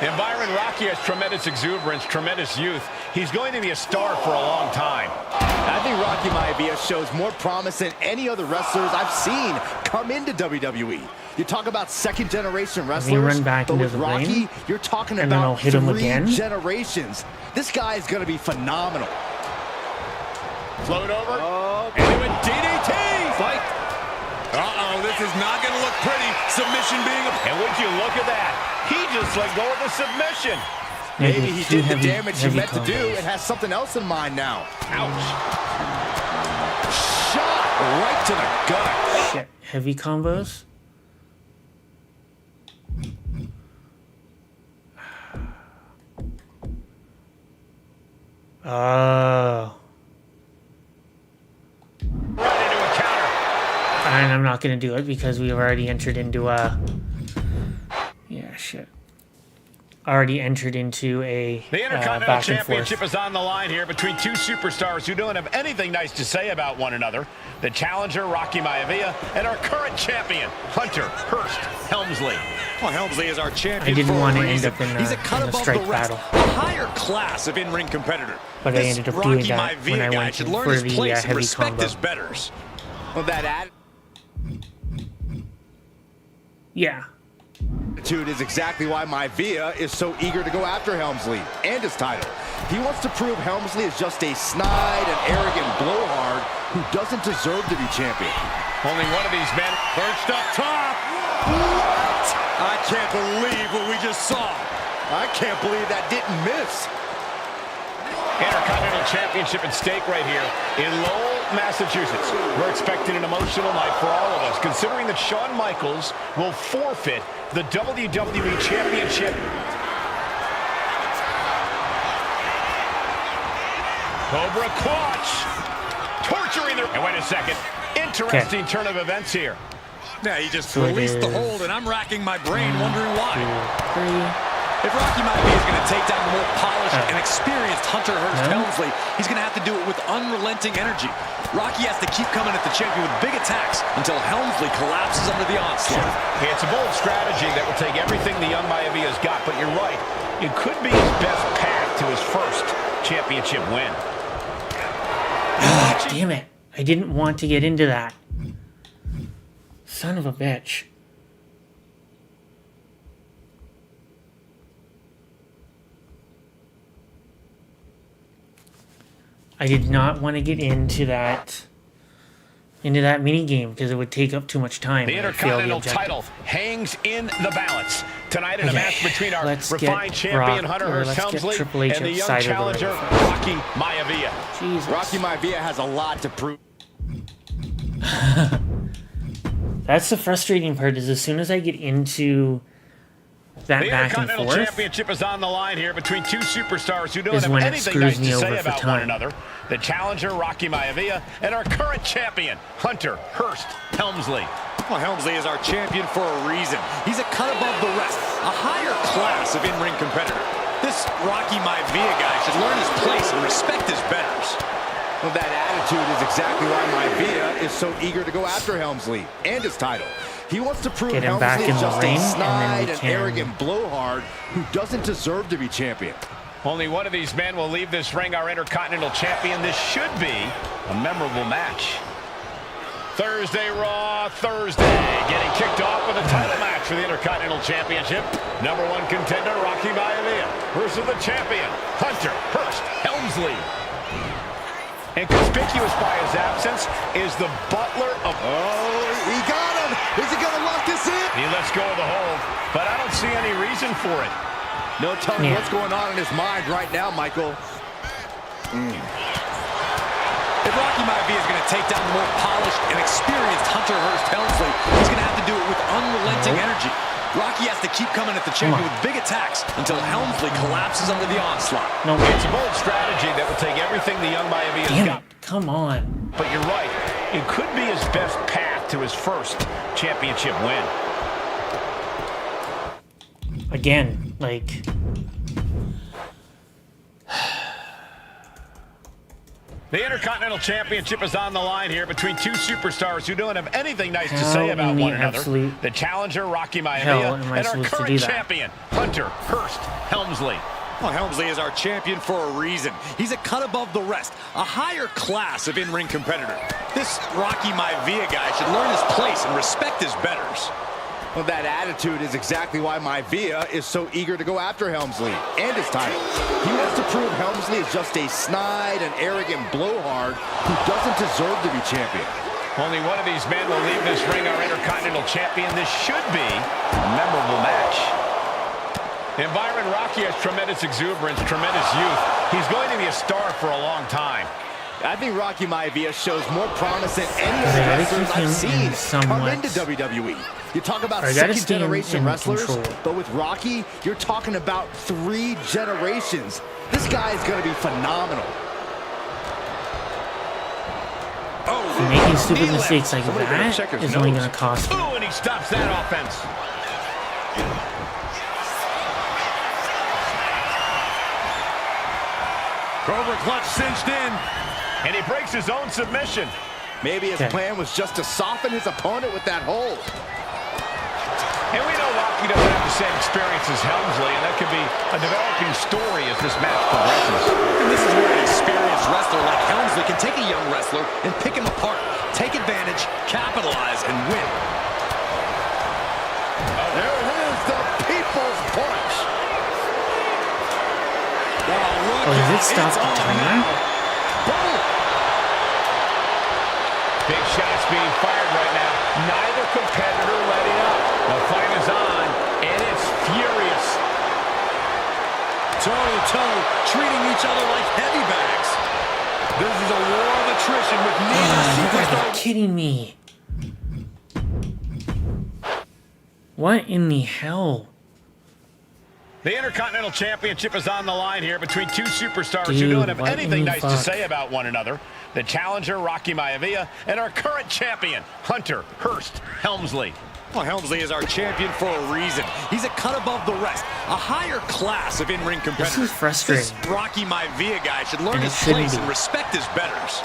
And Byron, Rocky has tremendous exuberance, tremendous youth. He's going to be a star for a long time. I think Rocky Rocky Maivia shows more promise than any other wrestlers I've seen come into WWE. You talk about second-generation wrestlers, run back but into with the Rocky, ring, you're talking and then I'll about hit him 3 again. generations. This guy is going to be phenomenal. Float over. And with DDT. Fight. Uh-oh, this is not going to look pretty. Submission being a... And would you look at that? He just let go of the submission. Maybe he did the Heavy- damage he heavy meant to do combos. and has something else in mind now. Ouch. Shot right to the gut. Shit. Heavy combos. Oh. Right into a counter. And I'm not going to do it because we've already entered into a... Yeah, shit. Already entered into a The Intercontinental back and Championship forth. is on the line here between two superstars who don't have anything nice to say about one another. The challenger, Rocky Maivia, and our current champion, Hunter Hearst Helmsley. Well, Helmsley is our champion. I didn't for want a to end reason. up in He's a a- cut in a above strike the rest, battle. a higher class of in-ring competitor. But I This ended up Rocky doing that Maivia when I guy went should in learn for his the, place and heavy respect combo. his betters. Well, that Yeah. attitude is exactly why Maivia is so eager to go after Helmsley and his title. He wants to prove Helmsley is just a snide and arrogant blowhard who doesn't deserve to be champion. Only one of these men perched up top. What? I can't believe what we just saw. I can't believe that didn't miss. Intercontinental Championship at stake right here in Lowell, Massachusetts. We're expecting an emotional night for all of us, considering that Shawn Michaels will forfeit the WWE Championship. Cobra Clutch. Torturing their... And wait a second. Interesting turn of events here. Yeah, he just So it released the is hold, and I'm racking my brain wondering why. 2, 3. If Rocky Maivia is going to take down the more polished and experienced Hunter Hearst No. Helmsley, he's going to have to do it with unrelenting energy. Rocky has to keep coming at the champion with big attacks until Helmsley collapses under the onslaught. Hey, it's a bold strategy that will take everything the young Maivia's got, but you're right. It could be his best path to his first championship win. Ah, damn it. I didn't want to get into that. Son of a bitch. I did not want to get into that mini game because it would take up too much time. The and I'd fail the Intercontinental objective. title hangs in the balance. Tonight in a Okay, match between our let's refined get champion Brock- Hunter or Hearst let's get Helmsley Triple H and the young outside of the challenger ring. Rocky Maivia. Jesus. Rocky Maivia has a lot to prove. That's the frustrating part is as soon as I get into that The back and Intercontinental forth, Championship is on the line here between two superstars who don't is have when it anything screws nice me to over say for about time. one another. The challenger, Rocky Maivia, and our current champion, Hunter Hearst Helmsley. Well, Helmsley is our champion for a reason. He's a cut above the rest, a higher class of in-ring competitor. This Rocky Maivia guy should learn his place and respect his betters. Well, that attitude is exactly why Maivia is so eager to go after Helmsley and his title. He wants to prove Get him back Helmsley is in the just ring, a and then snide we and can- arrogant blowhard who doesn't deserve to be champion. Only one of these men will leave this ring our Intercontinental Champion. This should be a memorable match. Thursday Raw, Thursday, getting kicked off with a title match for the Intercontinental Championship. Number one contender, Rocky Maivia, versus the champion, Hunter Hearst Helmsley. And conspicuous by his absence is the butler of... Oh, he got him! Is he gonna lock this in? He lets go of the hold, but I don't see any reason for it. No telling Yeah. what's going on in his mind right now, Michael. If Rocky Maivia is going to take down the more polished and experienced Hunter Hearst Helmsley, he's going to have to do it with unrelenting energy. Rocky has to keep coming at the champion with big attacks until Helmsley collapses under the onslaught. no, It's a bold strategy that will take everything the young Maivia's damn got. it, come on. But you're right. It could be his best path to his first championship win. Again, like, The Intercontinental Championship is on the line here between two superstars who don't have anything nice to How say about in the one another. absolute The challenger, Rocky hell Maivia, am I and our supposed to do current that? champion, Hunter Hearst Helmsley. Well, Helmsley is our champion for a reason. He's a cut above the rest, a higher class of in-ring competitor. This Rocky Maivia guy should learn his place and respect his betters. Well, that attitude is exactly why Maivia is so eager to go after Helmsley and his title. He wants to prove Helmsley is just a snide and arrogant blowhard who doesn't deserve to be champion. Only one of these men will leave this ring our Intercontinental Champion. This should be a memorable match. And Byron, Rocky has tremendous exuberance, tremendous youth. He's going to be a star for a long time. I think Rocky Maivia shows more promise than any of the wrestlers I've seen come into WWE. You talk about second-generation wrestlers, but with Rocky, you're talking about 3 generations. This guy is going to be phenomenal. Making stupid mistakes like that is only going to cost him. Ooh, and he stops that offense. Cobra clutch cinched in. And he breaks his own submission. Maybe his plan was just to soften his opponent with that hold. And we know Rocky doesn't have the same experience as Helmsley, and that could be a developing story as this match progresses. And this is where an experienced wrestler like Helmsley can take a young wrestler and pick him apart, take advantage, capitalize, and win. There it is, the People's Punch. Oh, does it stop the timer? Big shots being fired right now. Neither competitor letting up. The fight is on, and it's furious. Toe-to-toe, treating each other like heavy bags. This is a war of attrition with neither You superstar. gotta be kidding me. What in the hell? The Intercontinental Championship is on the line here between 2 superstars Dude, who don't have what anything in the nice to fuck? say about one another. The challenger, Rocky Maivia, and our current champion, Hunter Hearst Helmsley. Well, Helmsley is our champion for a reason. He's a cut above the rest, a higher class of in-ring competitor. This is frustrating. This Rocky Maivia guy should learn And it his shouldn't place be. and respect his betters.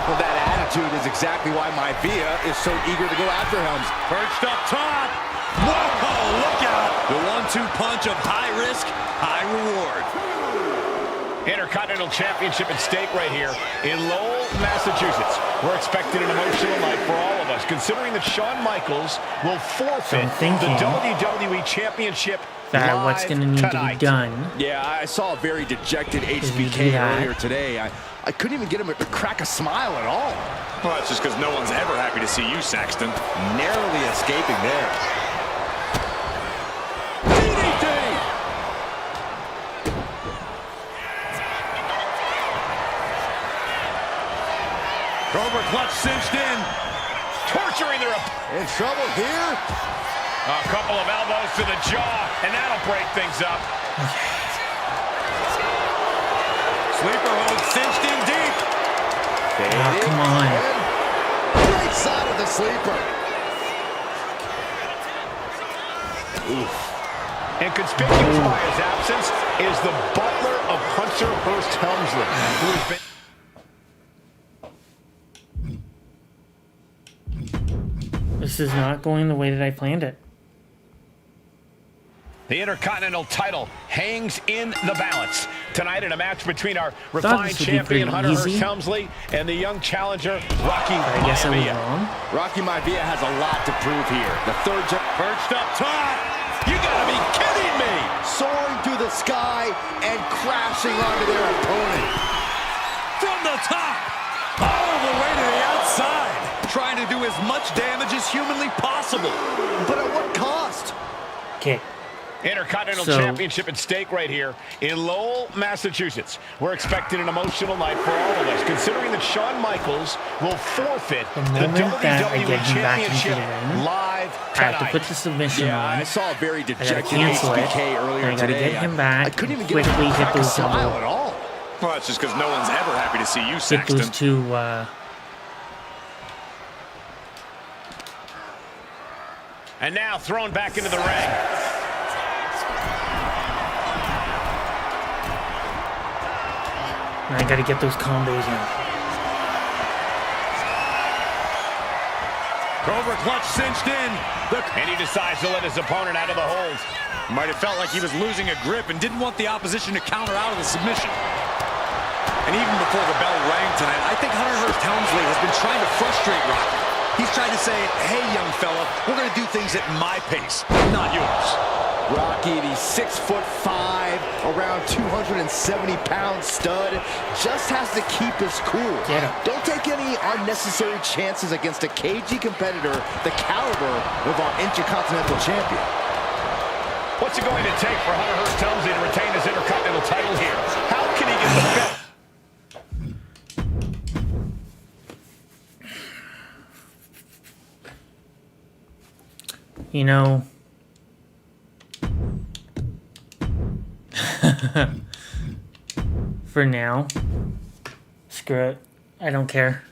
Well, that attitude is exactly why Maivia is so eager to go after Helms. Perched up top. Whoa, look out. The 1-2 punch of high risk, high reward. Intercontinental Championship at stake right here in Lowell, Massachusetts. We're expecting an emotional night for all of us, considering that Shawn Michaels will forfeit the WWE Championship That live what's going to need tonight. to be done. Yeah, I saw a very dejected we do HBK that. earlier today. I couldn't even get him to crack a smile at all. Well, that's just because no one's ever happy to see you, Saxton. Narrowly escaping there. Cobra clutch cinched in. Torturing their In trouble here. A couple of elbows to the jaw, and that'll break things up. Sleeper hold cinched in deep. Oh, come on. Right side of the sleeper. And conspicuous by his absence is the butler of Hunter Hearst Helmsley, who has been... This is not going the way that I planned it. The Intercontinental title hangs in the balance tonight in a match between our Thought refined this would be champion pretty Hunter Hearst easy. Helmsley and the young challenger Rocky I guess I was Maivia. wrong. Rocky Maivia has a lot to prove here. The third Perched up top. You gotta be kidding me. soaring through the sky and crashing onto their opponent. From the top. All the way to the outside. Trying to do as much damage as humanly possible. But at what cost? Okay. Intercontinental So- Championship at stake right here in Lowell, Massachusetts. We're expecting an emotional night for all of us, considering that Shawn Michaels will forfeit The the moment that I WWE get him back into the Championship ring, live I have to tonight. put the submission Yeah, on. I saw a very I gotta dejected cancel it. HBK earlier I gotta today. get him back. I couldn't even and get him quickly to hit crack a those smile double. at all. Well, that's just because no one's ever happy to see you, Hit Saxton. those two. And now thrown back into the ring. I gotta get those combos in. Cobra clutch cinched in. And he decides to let his opponent out of the hold. Might have felt like he was losing a grip and didn't want the opposition to counter out of the submission. And even before the bell rang tonight, I think Hunter Hearst Helmsley has been trying to frustrate Rocky. He's trying to say, hey, young fella, we're going to do things at my pace, not yours. Rocky, the 6'5", around 270-pound stud, just has to keep his cool. Get him. Don't take any unnecessary chances against a cagey competitor the caliber of our Intercontinental Champion. What's it going to take for Hunter Hearst Helmsley to retain his Intercontinental title here? How can he get the belt? You know, for now, screw it. I don't care.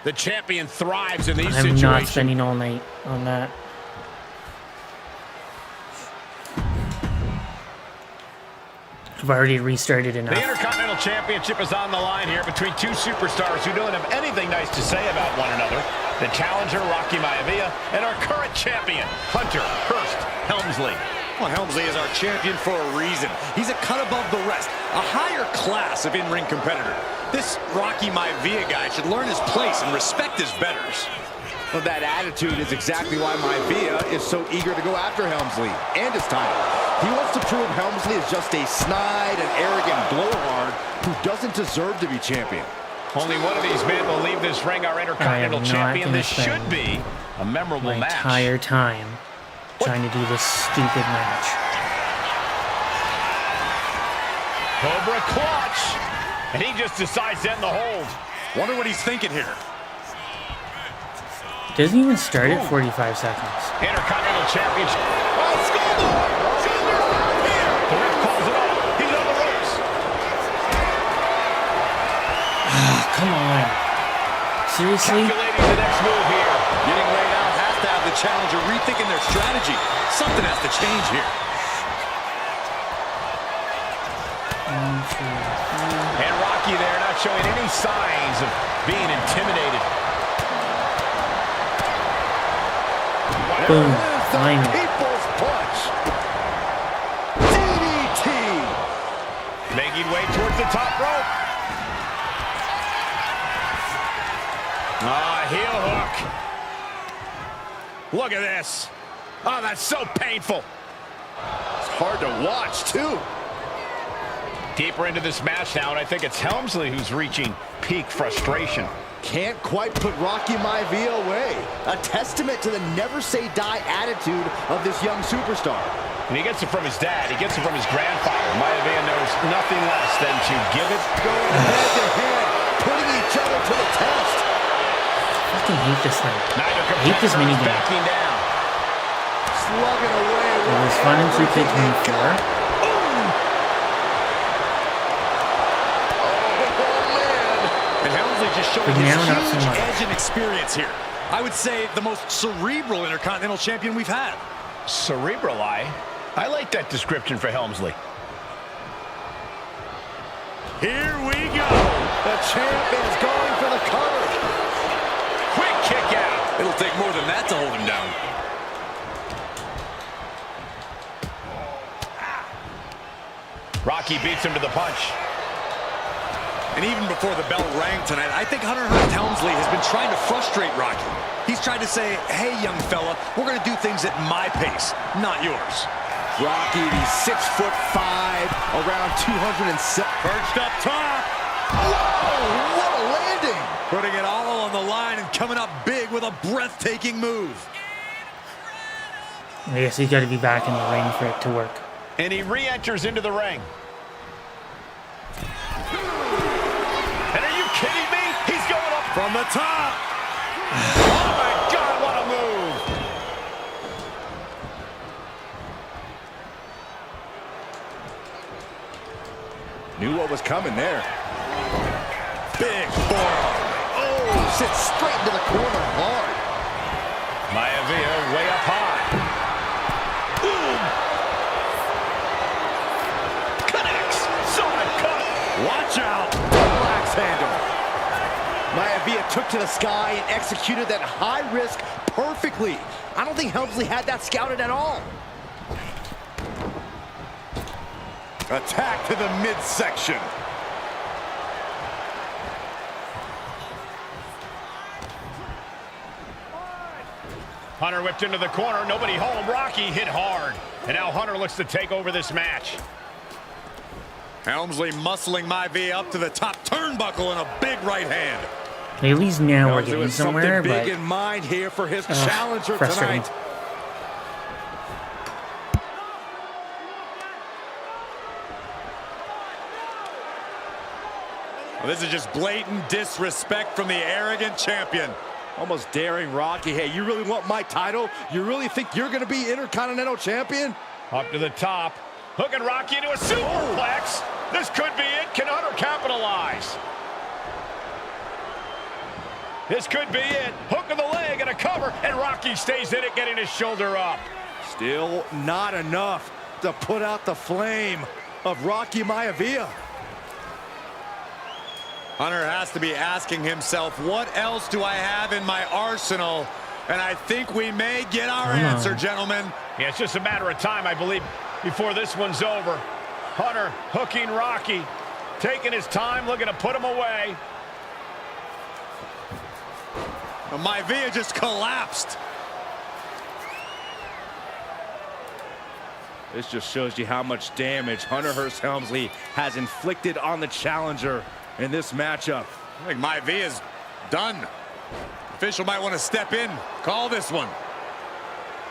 The champion thrives in these I'm situations. not spending all night on that. I've already restarted enough. The Intercontinental Championship is on the line here between two superstars who don't have anything nice to say about one another. The challenger, Rocky Maivia, and our current champion, Hunter Hearst Helmsley. Well, Helmsley is our champion for a reason. He's a cut above the rest, a higher class of in-ring competitor. This Rocky Maivia guy should learn his place and respect his betters. Well, that attitude is exactly why Maivia is so eager to go after Helmsley and his title. He wants to prove Helmsley is just a snide and arrogant blowhard who doesn't deserve to be champion. Only one of these men will leave this ring our Intercontinental not Champion. gonna This should be a memorable My match. entire time trying to do this stupid match. Cobra clutch. And he just decides to end the hold. Wonder what he's thinking here. Doesn't even start at 45 seconds. Intercontinental Championship. Oh, Skullboard! Shoulders down here. The ref calls it off. He's on the ropes. Come on. Seriously? Calculating the next move here. Getting laid out has to have the challenger rethinking their strategy. Something has to change here. And Rocky there not showing any signs of being intimidated. Boom. The Finally. People's Punch. DDT. Making way towards the top rope. Heel hook. Look at this. Oh, that's so painful. It's hard to watch, too. Deeper into this match now, and I think it's Helmsley who's reaching peak frustration. Can't quite put Rocky Maivia away. A testament to the never-say-die attitude of this young superstar. And he gets it from his dad. He gets it from his grandfather. Maivia knows nothing less than to give it. Going head-to-head, putting each other to the test. I fucking hate this thing. Neither I hate this competitor is minigame. backing down. Slugging away. It was fun in 2K24. And Helmsley just showing But his now not so huge much. edge and experience here. I would say the most cerebral Intercontinental Champion we've had. Cerebral eye. I like that description for Helmsley. Here we go. The champ is going for the cover. Quick kick out. It'll take more than that to hold him down. Rocky beats him to the punch. And even before the bell rang tonight, I think Hunter Hearst Helmsley has been trying to frustrate Rocky. He's tried to say, hey, young fella, we're going to do things at my pace, not yours. Rocky, the 6'5", around 207. Perched up top. Whoa, what a landing. Putting it all on the line and coming up big with a breathtaking move. I guess he's got to be back in the ring for it to work. And he re-enters into the ring. And are you kidding me? He's going up From the top. Oh my God, what a move. Knew what was coming there. Big forearm. Oh, sits straight into the corner hard. Maivia way up high. Boom. watch out. Double axe handle. Maivia took to the sky and executed that high risk perfectly. I don't think Helmsley had that scouted at all. Attack to the midsection. Hunter whipped into the corner. Nobody home. Rocky hit hard. And now Hunter looks to take over this match. Helmsley muscling Maivia up to the top turnbuckle in a big right hand. At least now we're There getting was somewhere, something but big in mind here for his challenger frustrating. tonight. Well, this is just blatant disrespect from the arrogant champion. Almost daring Rocky. Hey, you really want my title? You really think you're going to be Intercontinental Champion? Up to the top. Hooking Rocky into a superplex. This could be it. Can Hunter capitalize? This could be it. Hook of the leg and a cover. And Rocky stays in it, getting his shoulder up. Still not enough to put out the flame of Rocky Maivia. Hunter has to be asking himself, what else do I have in my arsenal? And I think we may get our answer, gentlemen. Yeah, it's just a matter of time, I believe, before this one's over. Hunter hooking Rocky, taking his time, looking to put him away. Maivia just collapsed. This just shows you how much damage Hunter Hearst Helmsley has inflicted on the challenger in this matchup. I think Maivia's done. Official might want to step in, call this one.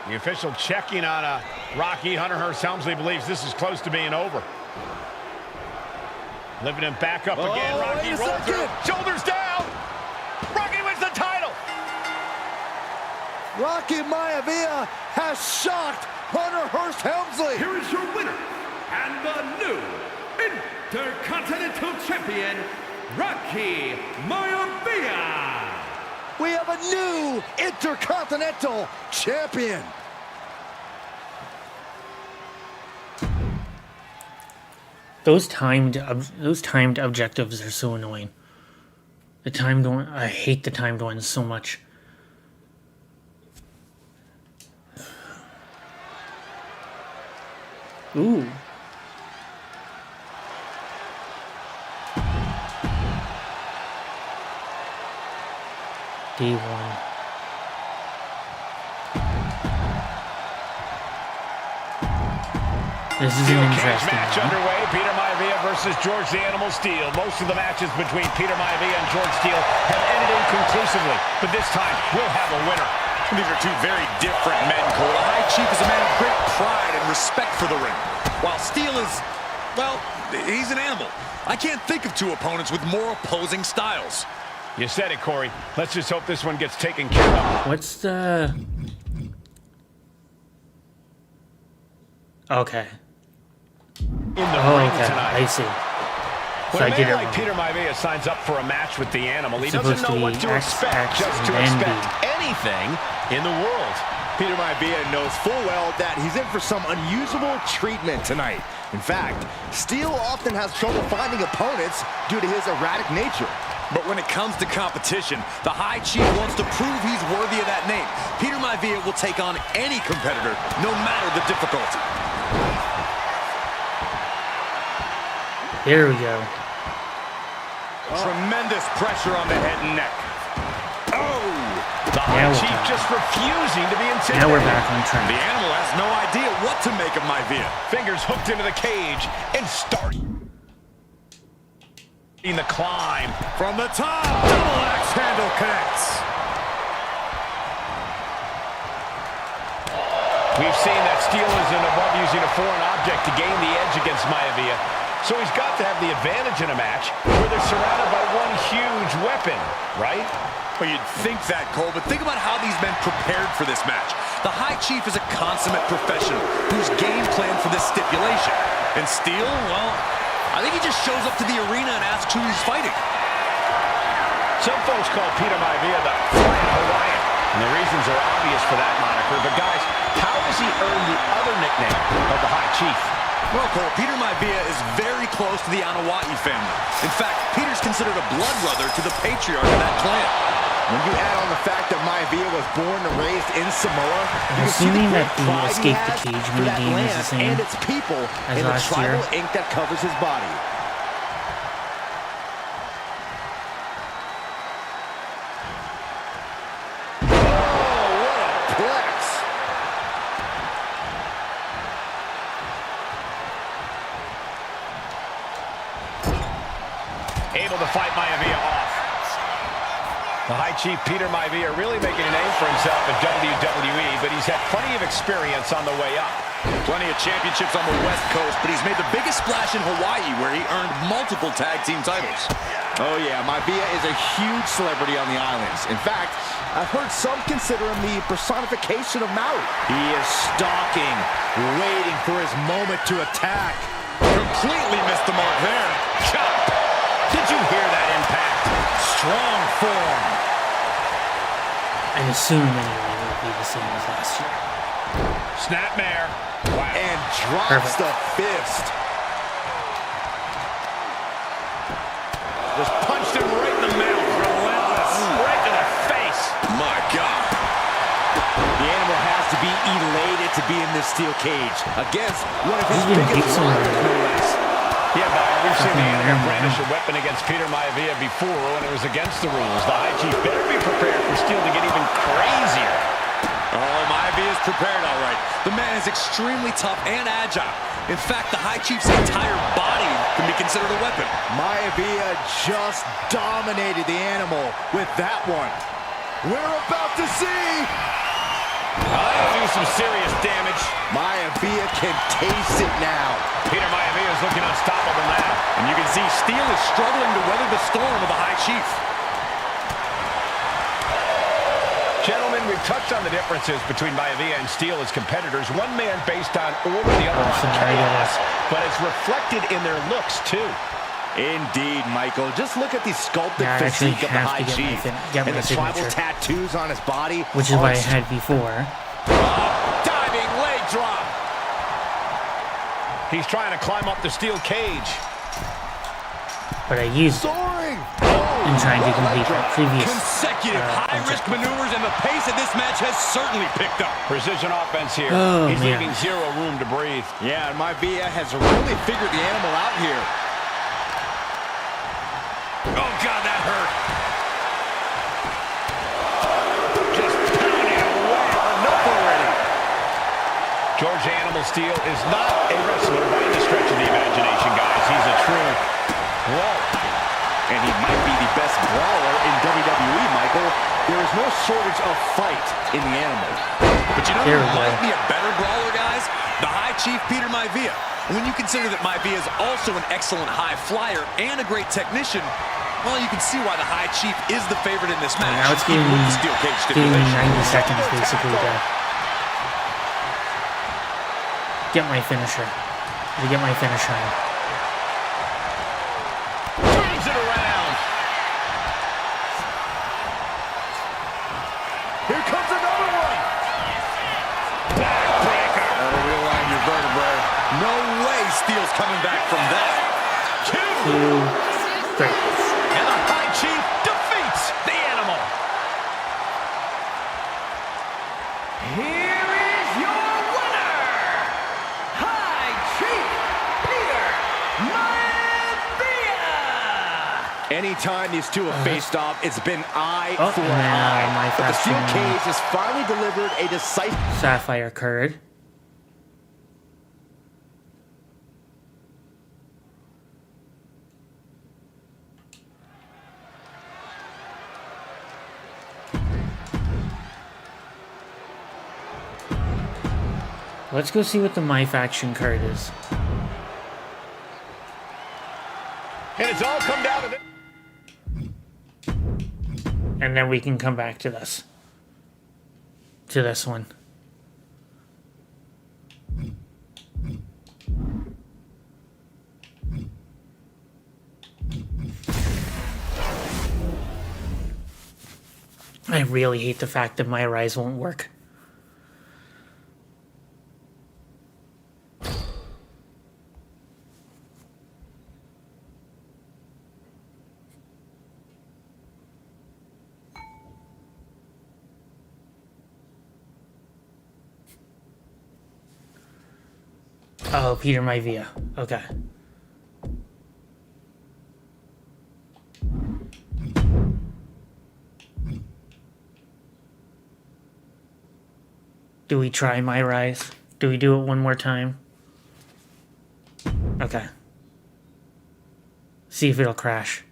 The official checking on Rocky. Hunter Hearst Helmsley believes this is close to being over. Lifting him back up again. Rocky wait a rolls through. second. Shoulders down. Rocky wins the title. Rocky Maivia has shocked Hunter Hearst Helmsley. Here is your winner, and the new Intercontinental Champion, Rocky Maivia. We have a new Intercontinental Champion. those timed objectives are so annoying. The timed one, I hate the timed ones so much. Ooh. Day one. This is an interesting match one. underway. Peter Maivia versus George the Animal Steele. Most of the matches between Peter Maivia and George Steele have ended inconclusively, but this time we'll have a winner. These are two very different men, Cole. The High Chief is a man of great pride and respect for the ring, while Steele is, well, he's an animal. I can't think of two opponents with more opposing styles. You said it, Corey. Let's just hope this one gets taken care of. What's the... Okay. In the ring Okay, tonight. I see. So When I a did man it like wrong. Peter Maivia signs up for a match with the animal, he It's doesn't supposed know to what be to X, expect, X, just to and then expect B. anything in the world. Peter Maivia knows full well that he's in for some unusual treatment tonight. In fact, Steele often has trouble finding opponents due to his erratic nature. But when it comes to competition, the High Chief wants to prove he's worthy of that name. Peter Maivia will take on any competitor, no matter the difficulty. There we go. Tremendous pressure on the head and neck. Oh! The Now High we're Chief back. just refusing to be intimidated. Now we're back on The track. animal has no idea what to make of Maivia. Fingers hooked into the cage and starting the climb. From the top, double axe handle connects. We've seen that Steele isn't above using a foreign object to gain the edge against Maivia. So he's got to have the advantage in a match where they're surrounded by one huge weapon, right? Well, you'd think that, Cole, but think about how these men prepared for this match. The High Chief is a consummate professional who's game planned for this stipulation. And Steele, well, I think he just shows up to the arena and asks who he's fighting. Some folks call Peter Maivia the Flying Hawaiian, and the reasons are obvious for that moniker. But guys, how does he earn the other nickname of the High Chief? Well, Cole, Peter Maivia is very close to the Anoa'i family. In fact, Peter's considered a blood brother to the patriarch of that clan. When you add on the fact that Maivia was born and raised in Samoa, I'm assuming that the Escape the Cage minigame is the same and its people as in the last tribal year. ink that covers his body. Oh, what a plex! Able to fight Maivia off. The High Chief Peter Maivia really making a name for himself in WWE, but he's had plenty of experience on the way up. Plenty of championships on the West Coast, but he's made the biggest splash in Hawaii, where he earned multiple tag team titles. Oh yeah, Maivia is a huge celebrity on the islands. In fact, I've heard some consider him the personification of Maui. He is stalking, waiting for his moment to attack. Completely missed the mark there. Chop! Did you hear that impact? Strong form. I assume anyway it would be the same as last year. Snapmare. Wow. And drops Perfect. the fist. Just punched him right in the mouth. Relentless. Right to the face. My God. The animal has to be elated to be in this steel cage against one of his He's been biggest beat so rivals, hard. no less. Yeah, Byron, we've seen the Fucking animal animal. brandish a weapon against Peter Maivia before when it was against the rules. The High Chief better be prepared for Steel to get even crazier. Oh, Maivia is prepared, all right. The man is extremely tough and agile. In fact, the High Chief's entire body can be considered a weapon. Maivia just dominated the animal with that one. We're about to see. That'll do some serious damage. Maivia can taste it now. Peter Maivia is looking unstoppable now. And you can see Steel is struggling to weather the storm of the High Chief. Gentlemen, we've touched on the differences between Maivia and Steel as competitors. One man based on order, the other on so now I gotta- chaos. But it's reflected in their looks, too. Indeed, Michael. Just look at the sculpted Yeah, I actually physique of the have High to get my Chief get and my the tribal signature. tattoos on his body. Which is what I had before. Diving leg drop. He's trying to climb up the steel cage. But I used it Soaring. in trying to complete the previous Consecutive high-risk objective. maneuvers, and the pace of this match has certainly picked up. Precision offense here. Oh, He's man. leaving zero room to breathe. Yeah, and Maivia has really figured the animal out here. Oh, God, that hurt. Just pounding away for enough already. George Animal Steel is not a wrestler by any stretch of the imagination, guys. He's a true brawler. And he might be the best brawler in WWE, Michael. There is no shortage of fight in the animal. But you know There who we go. might be a better brawler, guys? The High Chief Peter Maivia. When you consider that Maivia is also an excellent high flyer and a great technician, well, you can see why the High Chief is the favorite in this match. Now it's giving even me, with the steel cage giving me stipulation. 90 seconds basically to get my finisher. To get my finish line. Turns it around. Here comes another one. Backbreaker. That'll realign your vertebrae. No way Steel's coming back from that. 2, 3. And the High Chief defeats the animal. Here is your winner, High Chief Peter Maivia! Anytime these two have faced off, it's been eye Oh, for and then eye. my But the steel faction- cage has finally delivered a decisive... Sapphire card. Let's go see what the My Faction card is. And it's all come down to this. And then we can come back to this. To this one. I really hate the fact that my rise won't work. Oh, Peter Maivia. Okay. Do we try My Rise? Do we do it one more time? Okay. See if it'll crash.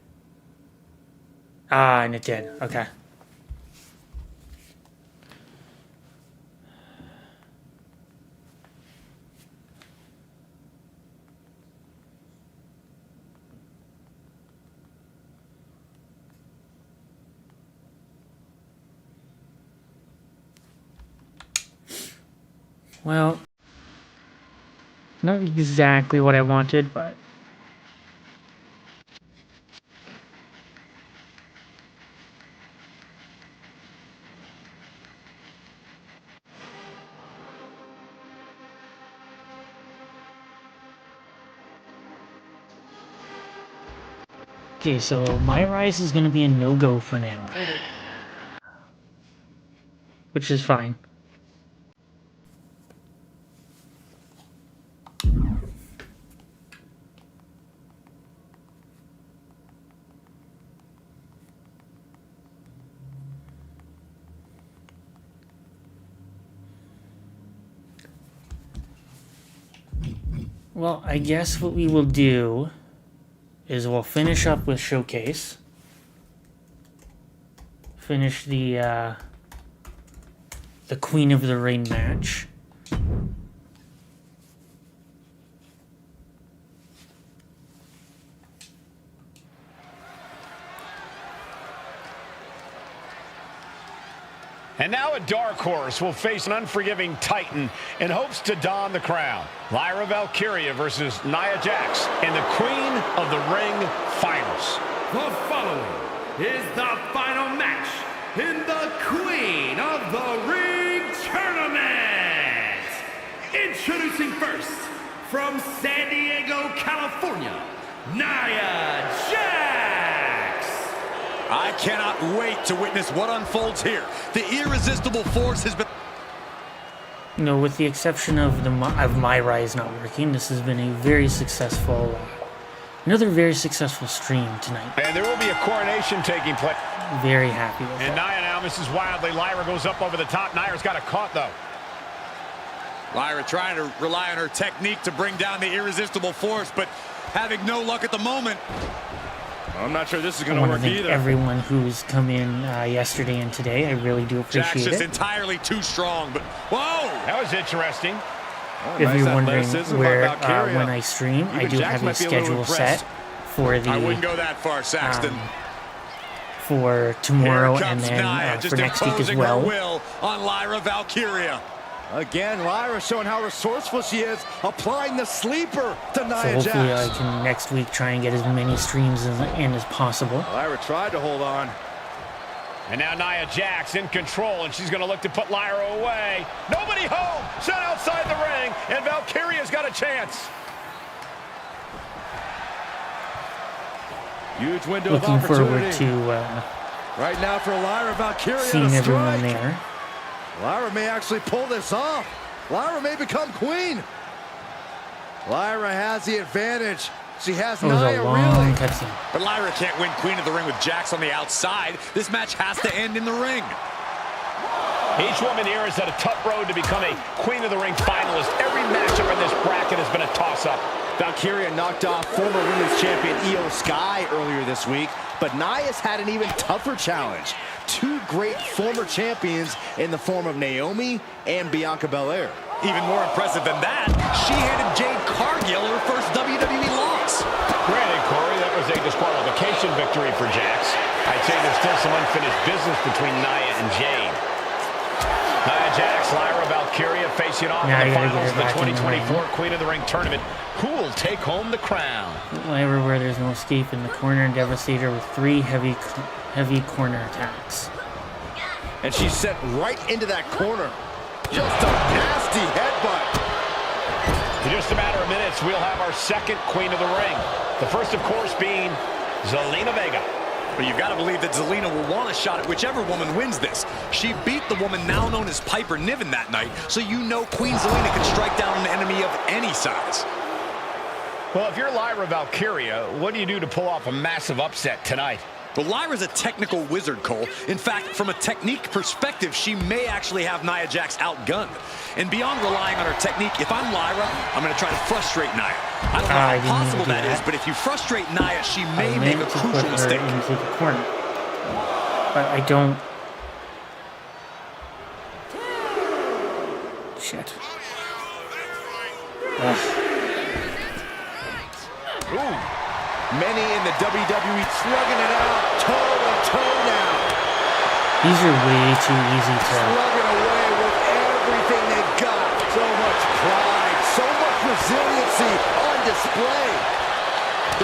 Ah, and it did. Okay. Well, not exactly what I wanted, but okay, so My Rise is gonna be a no-go for now. Which is fine. Well, I guess what we will do is we'll finish up with Showcase. Finish the Queen of the Ring match. And now a dark horse will face an unforgiving titan in hopes to don the crown. Lyra Valkyria versus Nia Jax in the Queen of the Ring Finals. The following is the final match in the Queen of the Ring Tournament. Introducing first, from San Diego, California, Nia Jax. I cannot wait to witness what unfolds here. The irresistible force has been... You know, with the exception of My Rise not working, this has been a very successful, another very successful stream tonight. And there will be a coronation taking place. Very happy with And it. Nia now misses wildly. Lyra goes up over the top. Nia's got it caught, though. Lyra trying to rely on her technique to bring down the irresistible force, but having no luck at the moment. I'm not sure this is I going to want work to thank either. everyone who's come in yesterday and today. I really do Jax appreciate is it. entirely too strong, but whoa! That was interesting. If you're wondering athleticism where by Valkyria. when I stream, I Even do Jax have a might be a little schedule impressed. set for I wouldn't the go that far, Saxton. for tomorrow Here and comes then Nia, for just next week as imposing well. her will on Lyra Valkyria. Again, Lyra showing how resourceful she is, applying the sleeper to So Nia hopefully I Jax. can next week try and get as many streams in as possible. Lyra tried to hold on. And now Nia Jax in control, and she's going to look to put Lyra away. Nobody home. Set outside the ring, and Valkyria's got a chance. Huge window Looking of opportunity. forward to Right now for Lyra Valkyria seeing to everyone strike. there. Lyra may actually pull this off. Lyra may become queen. Lyra has the advantage. She has It was Nia a long reeling. cutscene. But Lyra can't win Queen of the Ring with Jax on the outside. This match has to end in the ring. Each woman here has had a tough road to become a Queen of the Ring finalist. Every matchup in this bracket has been a toss-up. Valkyria knocked off former women's champion Io Sky earlier this week, but Nia's had an even tougher challenge. Two great former champions in the form of Naomi and Bianca Belair. Even more impressive than that, she handed Jade Cargill her first WWE loss. Granted, Corey, that was a disqualification victory for Jax. I'd say there's still some unfinished business between Nia and Jade. Nia Jax, Lyra Valkyria facing off Now in you the gotta get finals her of the back in the 2024 ring. Queen of the Ring tournament. Who will take home the crown? Lyra, where there's no escape in the corner, and Devastator with 3 heavy corner attacks. And she's set right into that corner. Just a nasty headbutt. In just a matter of minutes, we'll have our second Queen of the Ring. The first, of course, being Zelina Vega. But you've got to believe that Zelina will want a shot at whichever woman wins this. She beat the woman now known as Piper Niven that night, so you know Queen Zelina can strike down an enemy of any size. Well, if you're Lyra Valkyria, what do you do to pull off a massive upset tonight? Well, Lyra's a technical wizard, Cole. In fact, from a technique perspective, she may actually have Nia Jax outgunned. And beyond relying on her technique, if I'm Lyra, I'm going to try to frustrate Nia. I don't know how possible that is, but if you frustrate Nia, she may make a crucial mistake. Into the corner. But I don't... Shit. Ooh. Many in the WWE slugging it out toe-to-toe now. These are way too easy to... Slugging away with everything they've got. So much pride, so much resiliency on display.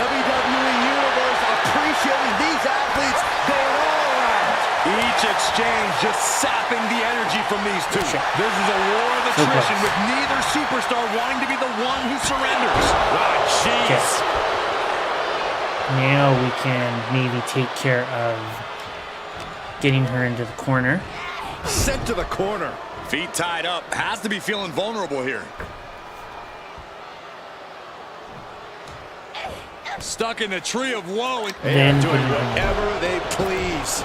WWE Universe appreciating these athletes going all out. Each exchange just sapping the energy from these two. This is a war of attrition with neither superstar wanting to be the one who surrenders. Oh, jeez. Now we can maybe take care of getting her into the corner. Sent to the corner. Feet tied up. Has to be feeling vulnerable here. Stuck in the tree of woe. They are doing whatever they please.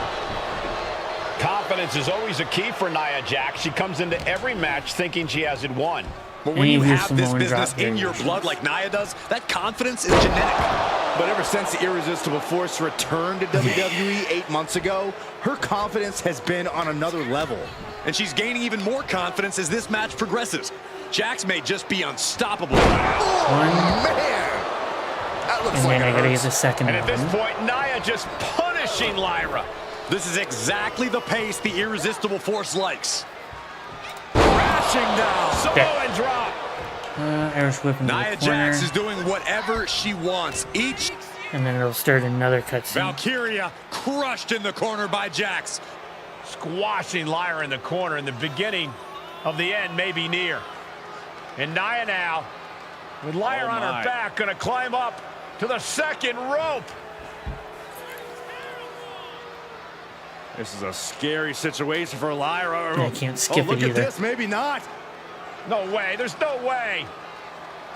Confidence is always a key for Nia Jax. She comes into every match thinking she has it won. But when you have this business in your blood like Nia does, that confidence is genetic. But ever since the Irresistible Force returned to WWE 8 months ago, her confidence has been on another level. And she's gaining even more confidence as this match progresses. Jax may just be unstoppable. Oh, man! That looks like I gotta get the second one. And at this point, Nia just punishing Lyra. This is exactly the pace the Irresistible Force likes. Crashing down. Samoan drop. Irish whip into Nia the corner. Jax is doing whatever she wants. And then it'll start another cutscene. Valkyria crushed in the corner by Jax. Squashing Lyra in the corner, and the beginning of the end may be near. And Nia now, with Lyra on her back, gonna climb up to the second rope. This is a scary situation for Lyra. I can't skip look it either. at this, maybe not. No way, there's no way.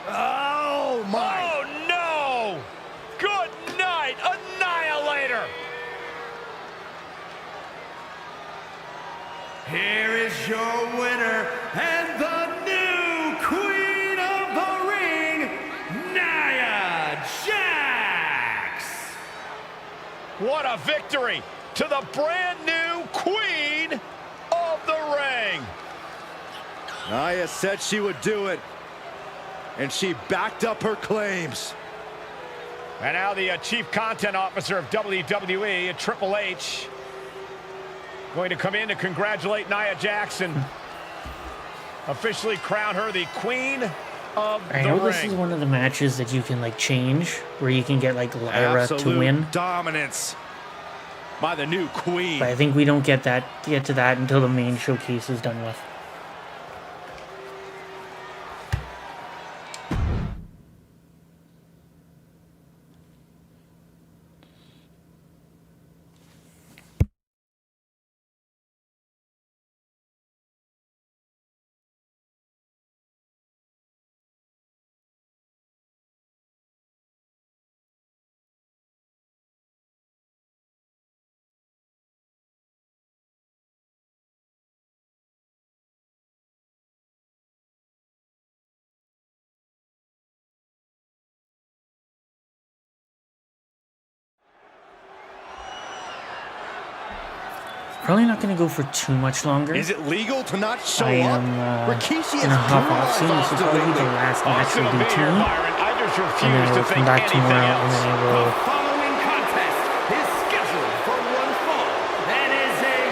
Oh, my. Oh, no! Good night, Annihilator! Here is your winner and the new Queen of the Ring, Nia Jax! What a victory to the brand new Queen of the Ring! Nia said she would do it, and she backed up her claims. And now the Chief Content Officer of WWE, Triple H, going to come in to congratulate Nia Jax, officially crown her the Queen of the Ring. I know this is one of the matches that you can like change, where you can get like Lyra to win. Dominance by the new Queen. But I think we don't get to that until the main showcase is done with. Probably not going to go for too much longer. Is it legal to not show I up? am Rikishi going to hop off soon. This is probably the last match we do tonight. And then we'll come back tomorrow, and then I will Following contest is scheduled for one fall and is a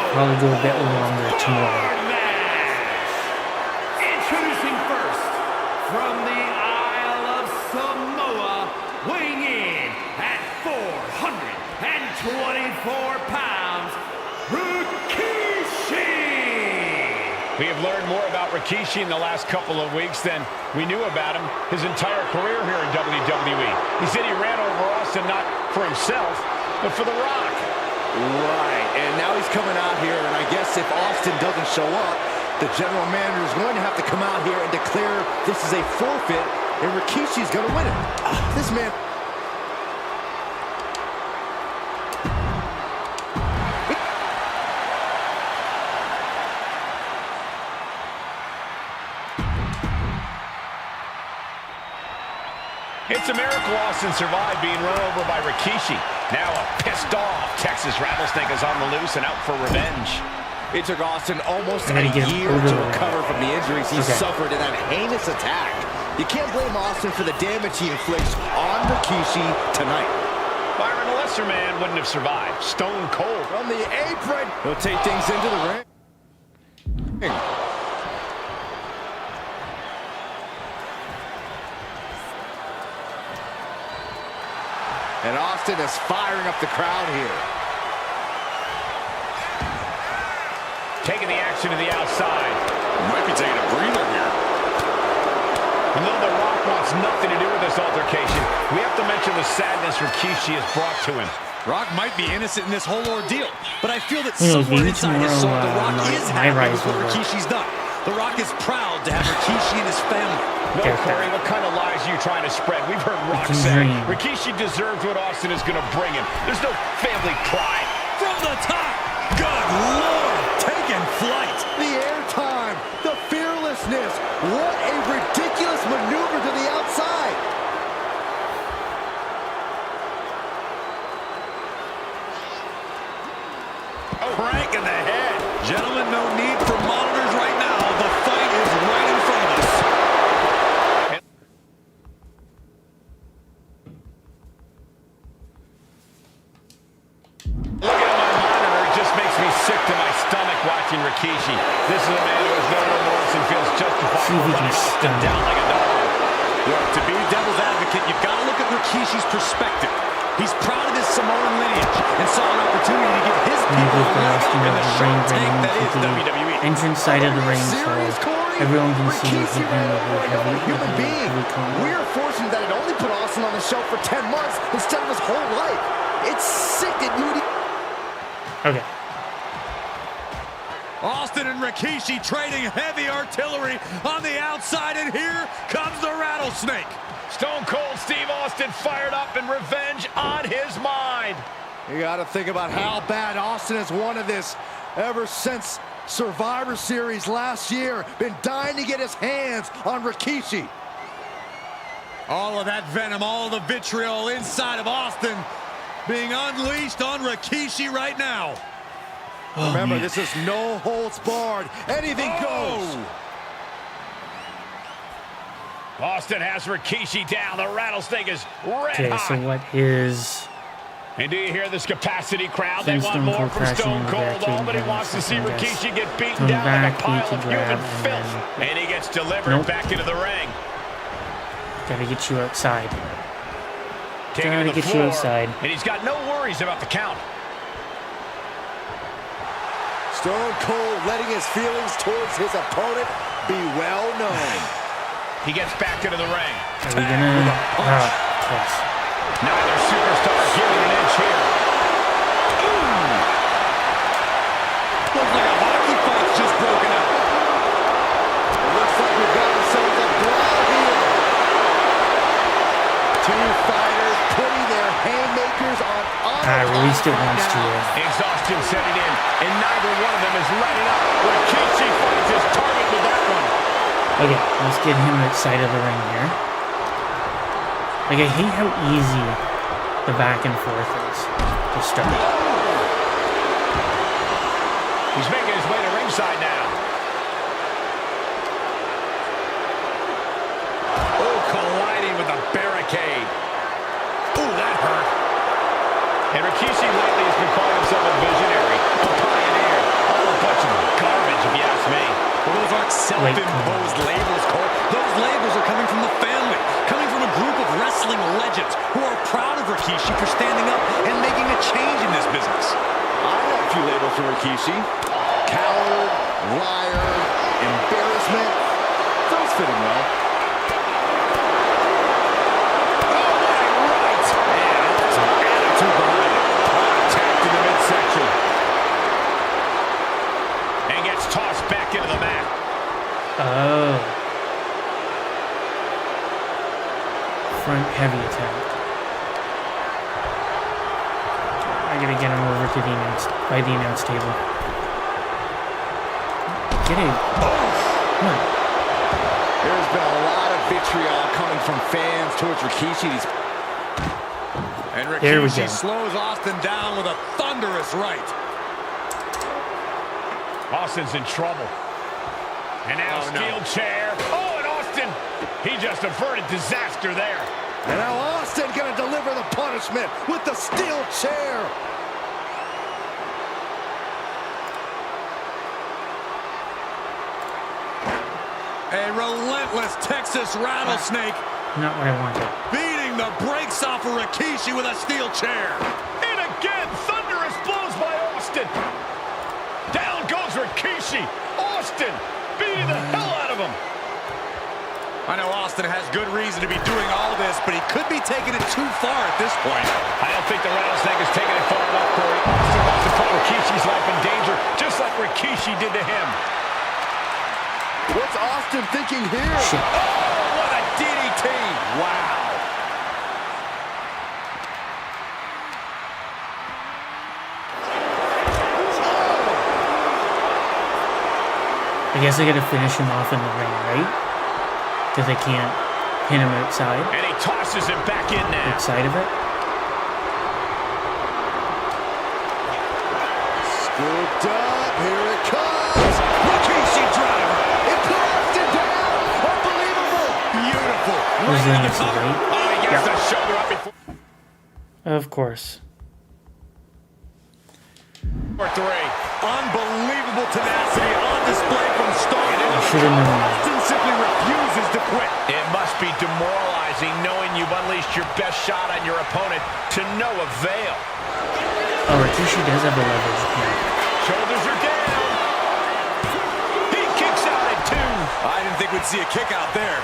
probably go a bit longer tomorrow. match. Introducing first from the Isle of Samoa, weighing in at 424 pounds, Rikishi! We have learned more about Rikishi in the last couple of weeks than we knew about him his entire career here in WWE. He said he ran over Austin not for himself, but for The Rock. Right, and now he's coming out here, and I guess if Austin doesn't show up, the general manager is going to have to come out here and declare this is a forfeit, and Rikishi's going to win it. This man... It's a miracle Austin survived being run over by Rikishi. Now a pissed off Texas Rattlesnake is on the loose and out for revenge. It took Austin almost I a gotta get year over to that. recover from the injuries he Okay. suffered in that heinous attack. You can't blame Austin for the damage he inflicts on Rikishi tonight. Byron, a lesser man wouldn't have survived. Stone cold. From the apron, he'll take things into the ring. And Austin is firing up the crowd here. Taking the action to the outside. Might be taking a breather here. And though The Rock wants nothing to do with this altercation, we have to mention the sadness Rikishi has brought to him. Rock might be innocent in this whole ordeal, but I feel that Who knows, somewhere maybe inside his soul, tomorrow, The Rock is my happy rise with what will work. Rikishi's done. The Rock is proud to have Rikishi and his family. No, Okay. Corey, what kind of lies are you trying to spread? We've heard Rock It's a say dream. Rikishi deserves what Austin is going to bring him. There's no family pride. From the top, good Lord, taking flight. The airtime, the fearlessness. What a ridiculous maneuver to the outside. Crank in the head. Gentlemen, no need for monitors right now. The fight is right in front of us. Looking at my monitor, it just makes me sick to my stomach watching Rikishi. This is a man who has no remorse and feels justified See if for we can running Austin stun him. down like a dog. Well, to be devil's advocate, you've got to look at Rikishi's perspective. He's proud of his Samoan lineage and saw an opportunity to give his Maybe people if a leg Austin up in has the a shark ring tank running that is to the WWE. entrance side of the ring, so Serious, Corey? everyone can see Rikishi him ran over over another human heavy being. combo. We are fortunate that it only put Austin on the shelf for 10 months instead of his whole life. It's sick that you would... Okay. Austin and Rikishi trading heavy artillery on the outside, and here comes the Rattlesnake. Stone Cold Steve Austin fired up and revenge on his mind. You got to think about how bad Austin has wanted this ever since Survivor Series last year. Been dying to get his hands on Rikishi. All of that venom, all of the vitriol inside of Austin being unleashed on Rikishi right now. Remember, this is no holds barred. Anything goes. Austin has Rikishi down. The Rattlesnake is red Okay, hot. so what is... And do you hear this capacity crowd? They Then want Stone more Cold from crashing Stone into Cold. that Nobody cage wants to see and guess. Rikishi get beaten Come down back, like a pile BT of grab, human and filth. then- And he gets delivered Nope. back into the ring. Gotta get you outside. Taking Gotta to the get you floor, outside. And he's got no worries about the count. Stone Cold letting his feelings towards his opponent be well known. He gets back into the ring. Are we gonna... yes. Neither superstar giving an inch here. Looks like a hockey fight's just broken out. It looks like we've got ourselves a brawl here. Two fighters putting their haymakers on Released it once now. too. Exhaustion setting in, and neither one of them is letting up. Rikishi finds his target with that one. Okay, let's get him outside of the ring here. Like, I hate how easy the back and forth is to start. He's making his way to ringside now. Oh, colliding with the barricade. Ooh, that hurt. And Rikishi lately has been calling himself a visionary, a pioneer. All a bunch of garbage, if you ask me. Well, those aren't self-imposed labels, Cole. Those labels are coming from the family, coming from a group of wrestling legends who are proud of Rikishi for standing up and making a change in this business. I have a few labels for Rikishi. Coward, liar, embarrassment. Those fit him well. Some attitude behind it. front heavy attack. I gotta get him over to the announce table. Get in. Come on. There's been a lot of vitriol coming from fans towards Rikishi. And There we Rikishi go. slows Austin down with a thunderous right. Austin's in trouble. And now steel chair. Oh, and Austin, he just averted disaster there. And now Austin gonna deliver the punishment with the steel chair. A relentless Texas rattlesnake Not what I wanted. beating the brakes off of Rikishi with a steel chair. And again, thunderous blows by Austin. Down goes Rikishi. Austin beating the hell out of him. I know Austin has good reason to be doing all this, but he could be taking it too far at this point. I don't think the rattlesnake is taking it far enough, Corey. Austin wants to put Rikishi's life in danger, just like Rikishi did to him. What's Austin thinking here? Shit. Oh, what a DDT. Wow. I guess I gotta finish him off in the ring, right? Because I can't pin him outside. And he tosses it back in now. Outside of it. Scooped up, here it comes. Rikishi driver. It put Austin down. Unbelievable. Beautiful. Resiliency, right? Oh, he gets the shoulder up before Of course. 3. Unbelievable tenacity on display from start. I should have known. Austin simply refuses to quit. It must be demoralizing knowing you've unleashed your best shot on your opponent to no avail. Oh, Rikishi does have a leverage point. Shoulders are down. He kicks out at 2. I didn't think we'd see a kick out there.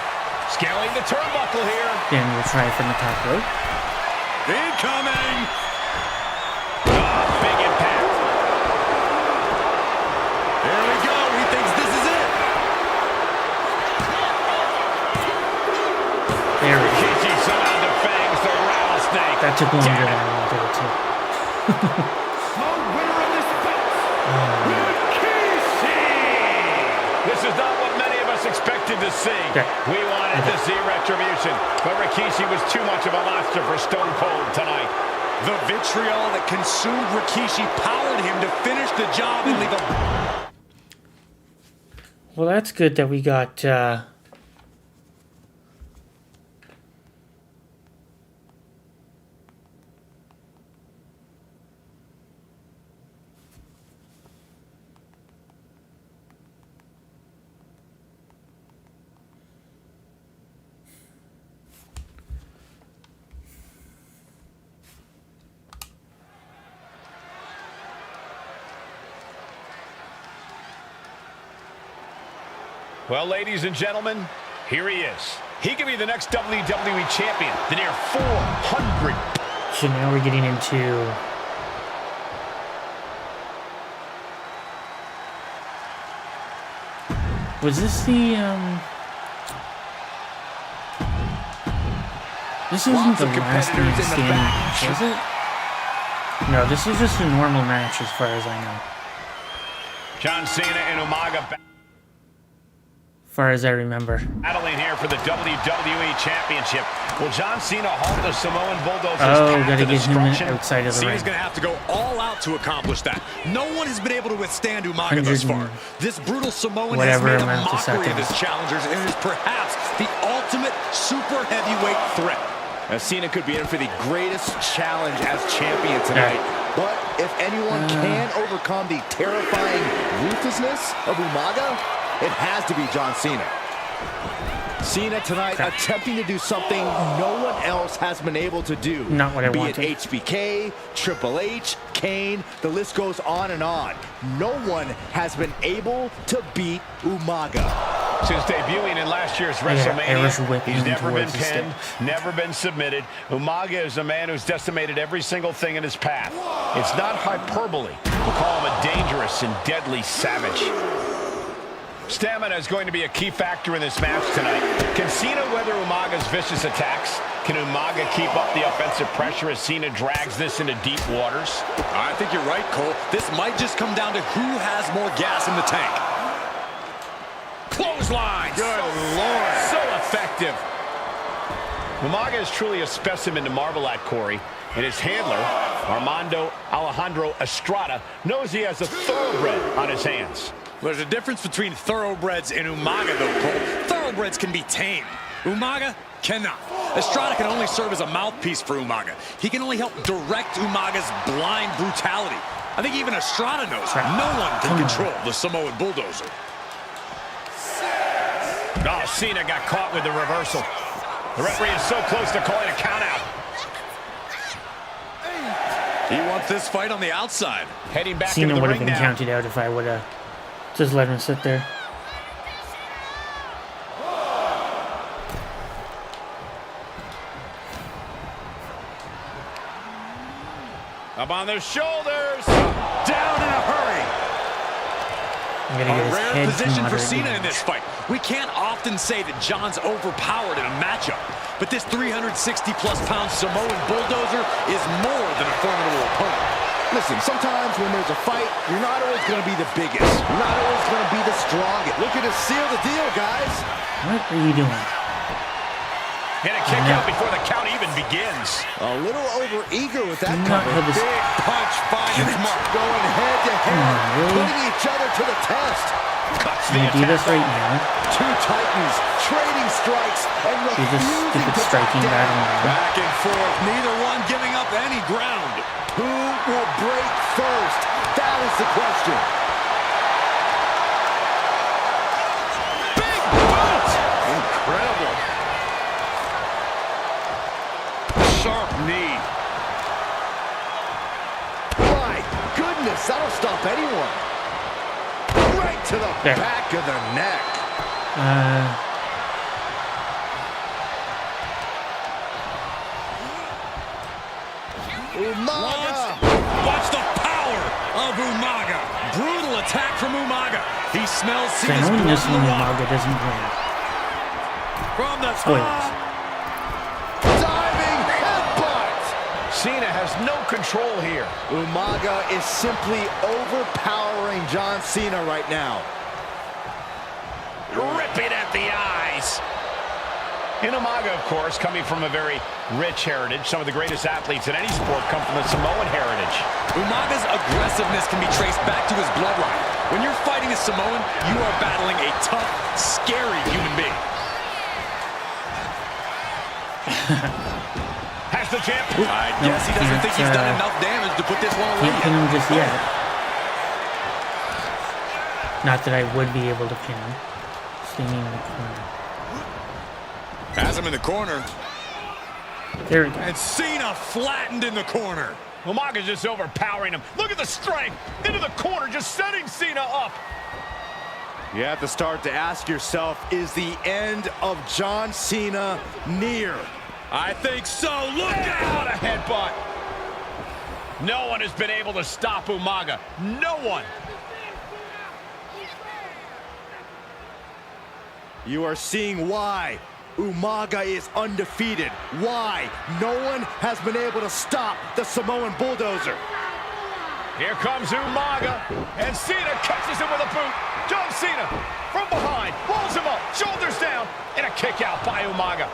Scaling the turnbuckle here. Then we'll try from the top rope. Incoming. Big impact. There we go. He thinks this is it. There we go. Rikishi somehow defangs the rattlesnake. That took longer Damn than it. I wanted it to. The winner of this bout, Rikishi! This is not what many of us expected to see. Okay. We wanted to see retribution, but Rikishi was too much of a monster for Stone Cold tonight. The vitriol that consumed Rikishi powered him to finish the job and leave a... Well, that's good that we got Well, ladies and gentlemen, here he is. He could be the next WWE champion, the near 400. so now we're getting into was this the this isn't Lots the of last competitors man in the standing back. match, is it? No, this is just a normal match as far as I know. John Cena and Umaga As far as I remember. battling here for the WWE Championship. Will John Cena halt the Samoan Bulldozer's Oh, path gotta to get him destruction? outside of the Cena's ring. going to have to go all out to accomplish that. No one has been able to withstand Umaga thus 100 far. This brutal Samoan whatever has made a amount of mockery of his seconds. challengers and is perhaps the ultimate super heavyweight threat. Now, Cena could be in for the greatest challenge as champion tonight. But if anyone can overcome the terrifying ruthlessness of Umaga, it has to be John Cena. Cena tonight attempting to do something no one else has been able to do. Not what I Be wanted. it HBK, Triple H, Kane, the list goes on and on. No one has been able to beat Umaga. Since debuting in last year's Irish WrestleMania, whip he's him never been towards the pinned, never been submitted. Umaga is a man who's decimated every single thing in his path. It's not hyperbole to call him a dangerous and deadly savage. Stamina is going to be a key factor in this match tonight. Can Cena weather Umaga's vicious attacks? Can Umaga keep up the offensive pressure as Cena drags this into deep waters? I think you're right, Cole. This might just come down to who has more gas in the tank. Clothesline! Good Lord. So effective. Umaga is truly a specimen to marvel at, Corey. And his handler, Armando Alejandro Estrada, knows he has a thoroughbred on his hands. There's a difference between thoroughbreds and Umaga, though, Cole. Thoroughbreds can be tamed. Umaga cannot. Estrada can only serve as a mouthpiece for Umaga. He can only help direct Umaga's blind brutality. I think even Estrada knows no one can control the Samoan Bulldozer. Oh, Cena got caught with the reversal. The referee is so close to calling a countout. He wants this fight on the outside. Heading back Cena into the would have ring been now. counted out if I would have just let him sit there. Up on their shoulders. Down in a hurry. I'm gonna get A his rare head to position for moderate Cena in damage. this fight. We can't often say that John's overpowered in a matchup, but this 360-plus pound Samoan Bulldozer is more than a formidable opponent. Listen, sometimes when there's a fight, you're not always going to be the biggest. You're not always going to be the strongest. Looking to seal the deal, guys. What are you doing? And a kick out before the count even begins. A little over-eager with that Do not cover. have this. Big punch finds its mark. Going head-to-head, on, really? putting each other to the test. Cuts I'm the gonna do this attack right off. now. Two titans trading strikes and Do this refusing stupid to striking back battle down. now. Back and forth, neither one giving up any ground. Who will break first? That is the question. Big boot. Incredible. Sharp knee. My goodness, that'll stop anyone. Right to the There. back of the neck. Umaga. Watch the power of Umaga. Brutal attack from Umaga. He smells So I Cena's know blood this in one the water. Umaga doesn't win. From the Spoilers. top. Diving headbutt. Cena has no control here. Umaga is simply overpowering John Cena right now. Ripping at the eyes. And Umaga, of course, coming from a very rich heritage. Some of the greatest athletes in any sport come from the Samoan heritage. Umaga's aggressiveness can be traced back to his bloodline. When you're fighting a Samoan, you are battling a tough, scary human being. Has the champ. I guess he doesn't think he's done enough damage to put this one away Can't pin yet. him just yet. Not that I would be able to pin him. Standing in the corner. Has him in the corner. There we go. And Cena flattened in the corner. Umaga's just overpowering him. Look at the strength. Into the corner, just setting Cena up. You have to start to ask yourself, is the end of John Cena near? I think so. Look What out! a headbutt. No one has been able to stop Umaga. No one. You are seeing why Umaga is undefeated. Why no one has been able to stop the Samoan Bulldozer. Here comes Umaga, and Cena catches him with a boot. John Cena from behind, rolls him up, shoulders down, and a kick out by Umaga.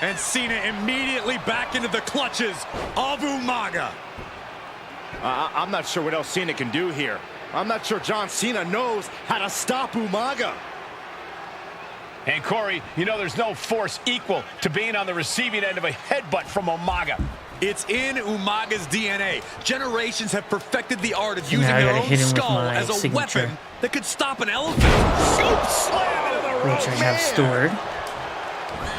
And Cena immediately back into the clutches of Umaga. I'm not sure what else Cena can do here. I'm not sure John Cena knows how to stop Umaga. And Corey, you know there's no force equal to being on the receiving end of a headbutt from Umaga. It's in Umaga's DNA. Generations have perfected the art of So using now I their gotta own hit him with skull my as a signature. weapon that could stop an elephant. Scoop slam into the Which I ropes. have stored.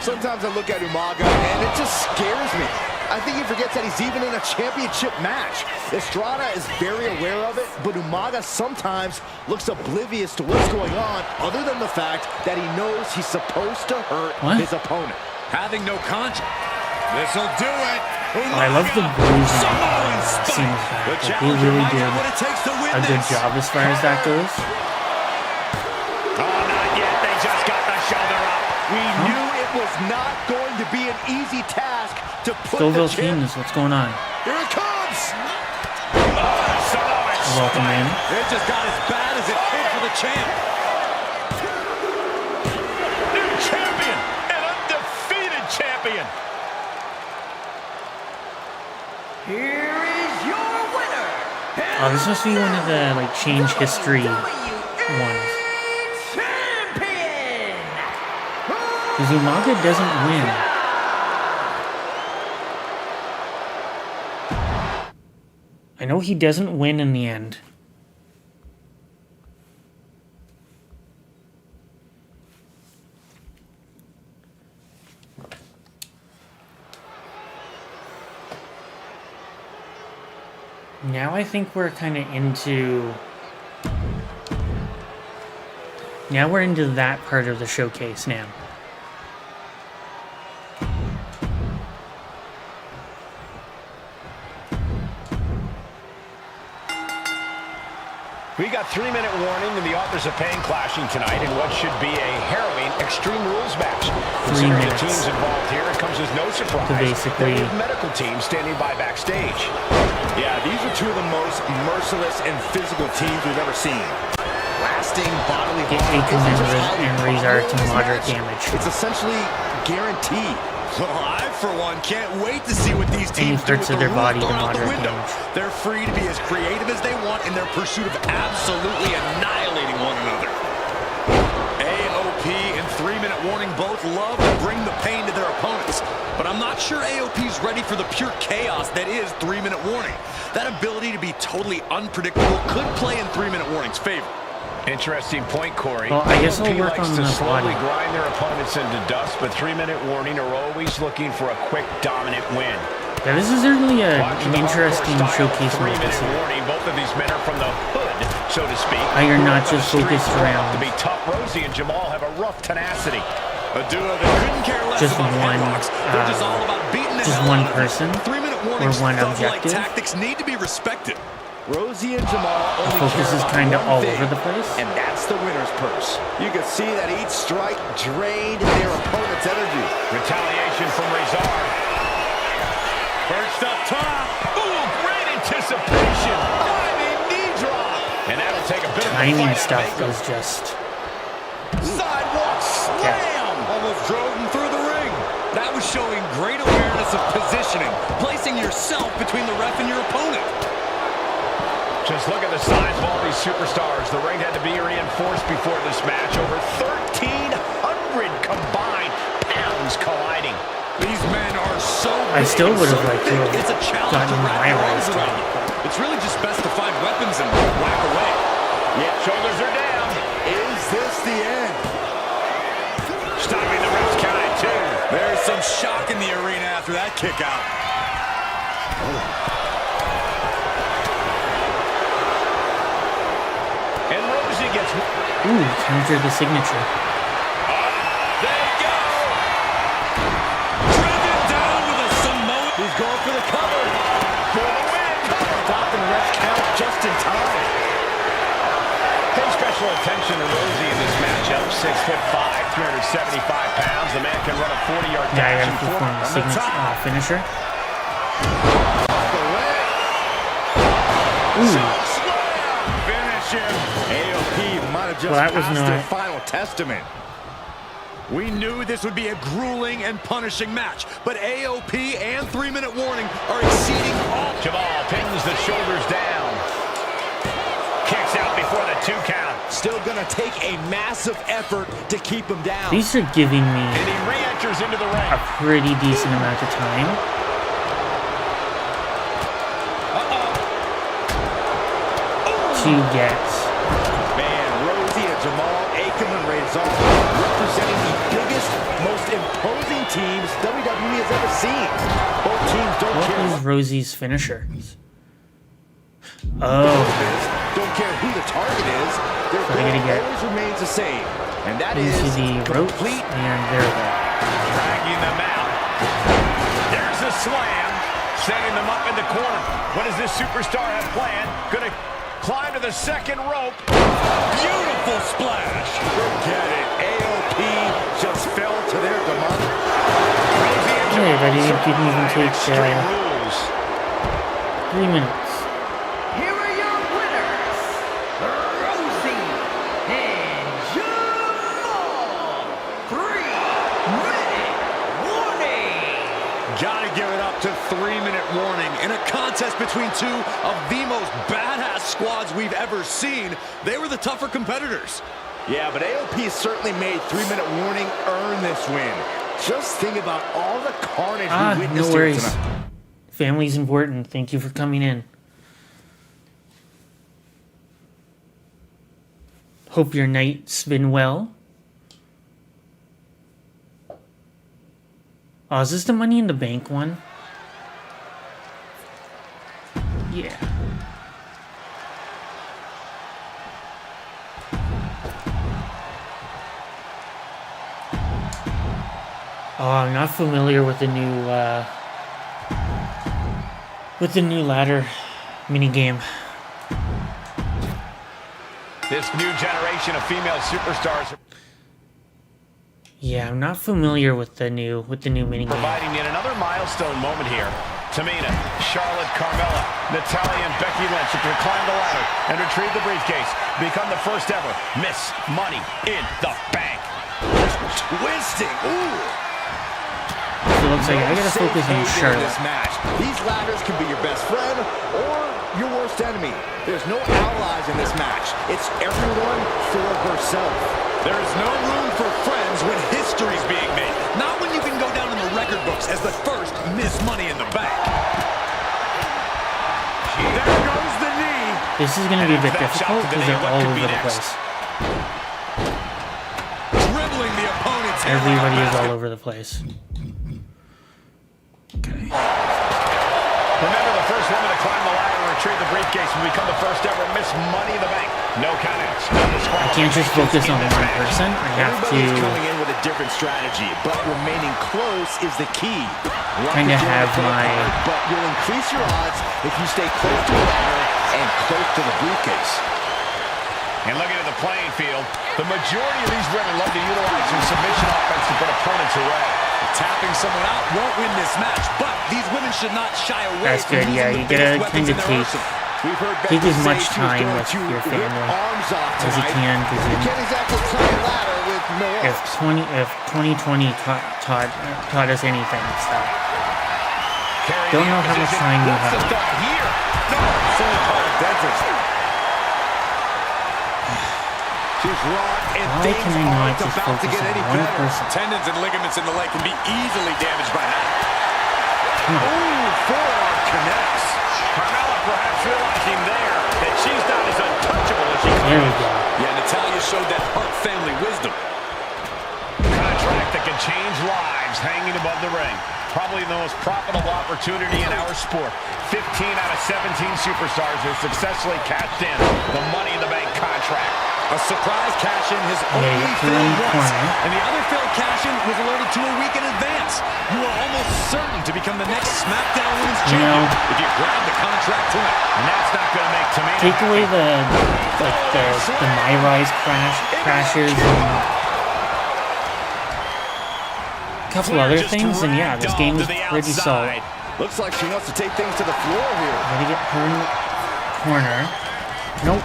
Sometimes I look at Umaga and it just scares me. I think he forgets that he's even in a championship match. Estrada is very aware of it, but Umaga sometimes looks oblivious to what's going on, other than the fact that he knows he's supposed to hurt What? his opponent. Having no conscience. This'll do it. I love the bruising Samoan on spike. Cena's The back. Like, they challenger really might did have what it takes to win a good this. job as far as that goes. shoulder up. We knew it was not going to be an easy task to put Scoville the champ. Kings, what's going on? Here it comes. Welcome in. It just got as bad as it could for the champ. New champion, an undefeated champion. Here is your winner. Oh, this must be one of the like change history ones. Champion. Because Umaga doesn't win. I know he doesn't win in the end. Now I think we're kind of into... Now we're into that part of the showcase now. We got 3-minute warning, and the authors of pain clashing tonight in what should be a harrowing Extreme Rules match. 3 Considering the minutes. teams involved here, it comes as no surprise To basically- that we have medical teams standing by backstage. Yeah, these are two of the most merciless and physical teams we've ever seen. Lasting bodily Get harm Aiken isn't just and how we Razor win to this moderate match. damage. It's essentially guaranteed. Well, I, for one, can't wait to see what these Any teams do parts with of the their rules body to thrown out the moderate window. damage. They're free to be as creative as they want in their pursuit of absolutely annihilating one another. AOP and 3-minute warning both love to bring the pain to their opponents, but I'm not sure AOP's ready for the pure chaos that is 3-minute warning. That ability to be totally unpredictable could play in 3-minute warning's favor. Interesting point, Corey. Well, I guess I'll AOP work likes on to the slowly body. grind their opponents into dust, but 3-minute warning are always looking for a quick, dominant win. Yeah, this is certainly Watch an the interesting hardcore style showcase mode to 3-minute see. warning. Both of these men are from the hood, so to speak. How you're not Who are just on the streets focused grow up around to be tough. Rosie and Jamal have a rough tenacity. A duo that couldn't care less Just about one, headlocks. They're just all about beating the just hell one out of it. person 3-minute warnings, one thug-like objective. tactics need to be respected. Rosie and Jamal only focus care is about kinda one all thing, over the place. and that's the winner's purse. You can see that each strike drained their opponent's energy. Retaliation from Razor. First up top. Ooh, great anticipation. Diving knee drop. And that'll take a bit of a Timing fight stuff to make is just... Sidewalk slam. Almost drove him through the ring. That was showing great awareness of positioning, placing yourself between the ref and your opponent. Just look at the size of all these superstars. The ring had to be reinforced before this match. Over 1,300 combined pounds colliding. These men are so I big still and would so have liked to thick, have it's a challenge gotten to wrap my your rise arms to around it. It's really just best to find weapons and whack away. Yeah, shoulders are down. Is this the end? Stopping the ref's count at 2. There's some shock in the arena after that kick out. And Rosie gets... Ooh, counter the signature. There you go. Driven down with a Samoan. He's going for the cover. For the win. Stopping the ref count just in time. Pay special attention to Rosie in this matchup. 6'5", 375 pounds. The man can run a 40-yard Yeah, I dash gotta and perform the on the signature top. finisher. Off the leg. Ooh, Finish him. AOP might have just Well, that was passed their not- final testament. We knew this would be a grueling and punishing match, but AOP and 3-minute warning are exceeding all. Jamal pins the shoulders down. Kicks out before the 2 count. Still gonna take a massive effort to keep him down. these are giving me And he re-enters into the a ring. pretty decent amount of time to get... Man, Rosie and Jamal, Aiken and Razor representing the biggest, most imposing teams WWE has ever seen. Both teams don't What care is Rosie's finisher? Oh, don't care who the target is. Their So I gotta goal get always remains the same, and that is into the ropes, complete. and there we go. Dragging them out. There's a slam. Setting them up in the corner. What does this superstar have planned? Gonna climb to the second rope. Beautiful splash. Forget it. AOP just fell to their demise. Hey, but he didn't even take Extreme rules. 3 minutes. Here are your winners, Rosie and Jamal. 3-minute warning. Gotta give it up to 3-minute warning. In a contest between two of the most badass squads we've ever seen, they were the tougher competitors. Yeah, but AOP certainly made 3-minute warning earn this win. Just think about all the carnage we witnessed No here worries. tonight. Family's important. Thank you for coming in. Hope your night's been well. Oh, is this the Money in the Bank one? Yeah. Oh, I'm not familiar with the new ladder minigame. This new generation of female superstars Yeah, I'm not familiar with the new minigame. providing yet another milestone moment here. Tamina, Charlotte, Carmella, Natalya, and Becky Lynch to climb the ladder and retrieve the briefcase. Become the first ever Miss Money in the Bank. Twisting. Ooh. So it looks like I gotta focus on In Charlotte. this match. These ladders can be your best friend or your worst enemy. There's no allies in this match. It's everyone for herself. There is no room for friends when history's being made. Not when you can go down in the record books as the first Miss Money in the Bank. There goes the knee. This is gonna be a bit That shot difficult to the because knee, they're what all could be over the next? place. Dribbling the opponent's Everybody is basket. all over the place. Okay. Remember, the first woman to climb the ladder and retrieve the briefcase will become the first ever Miss Money in the Bank. No countouts. No I can't just focus on one person. I have Everybody's to coming in with a different strategy, but remaining close is the key. kind of have my... But you'll increase your odds if you stay close to the ladder and close to the briefcase. And looking at the playing field, the majority of these women love to utilize some submission offense to put opponents away. Tapping someone out won't win this match, but these women should not shy away That's from good, using yeah, the you biggest gotta weapons kinda in their take- arsenal. We've heard Take Becky as say much she was time going with to your rip family arms off as you tonight. can, because You can't exactly climb a ladder with no if arms. 2020 taught us anything, it's that Carrying don't the know how much opposition. time you What's the have. thought here? No, It's only part of dentist. She's raw and Why things can I not aren't just about to focus get any on one better. person? Tendons and ligaments in the leg can be easily damaged by that. Ooh, forearm connects. Carmella perhaps realizing there that she's not as untouchable as she There we claims. go. Yeah, Natalya showed that Hart family wisdom. Contract that can change lives hanging above the ring. Probably the most profitable opportunity in our sport. 15 out of 17 superstars have successfully cashed in the Money in the Bank contract. A surprise cash-in has Yeah, only you put it in failed the once, corner. and the other failed cash-in was alerted to a week in advance. You are almost certain to become the next SmackDown Women's You Champion know- if you grab the contract tonight. And that's not going to make Tamina. Take away the My Rise crashes and a couple other Just things, and yeah, this dragged game on is to the pretty solid. outside. Looks like she wants to take things to the floor here. Gotta get her in the corner. Nope.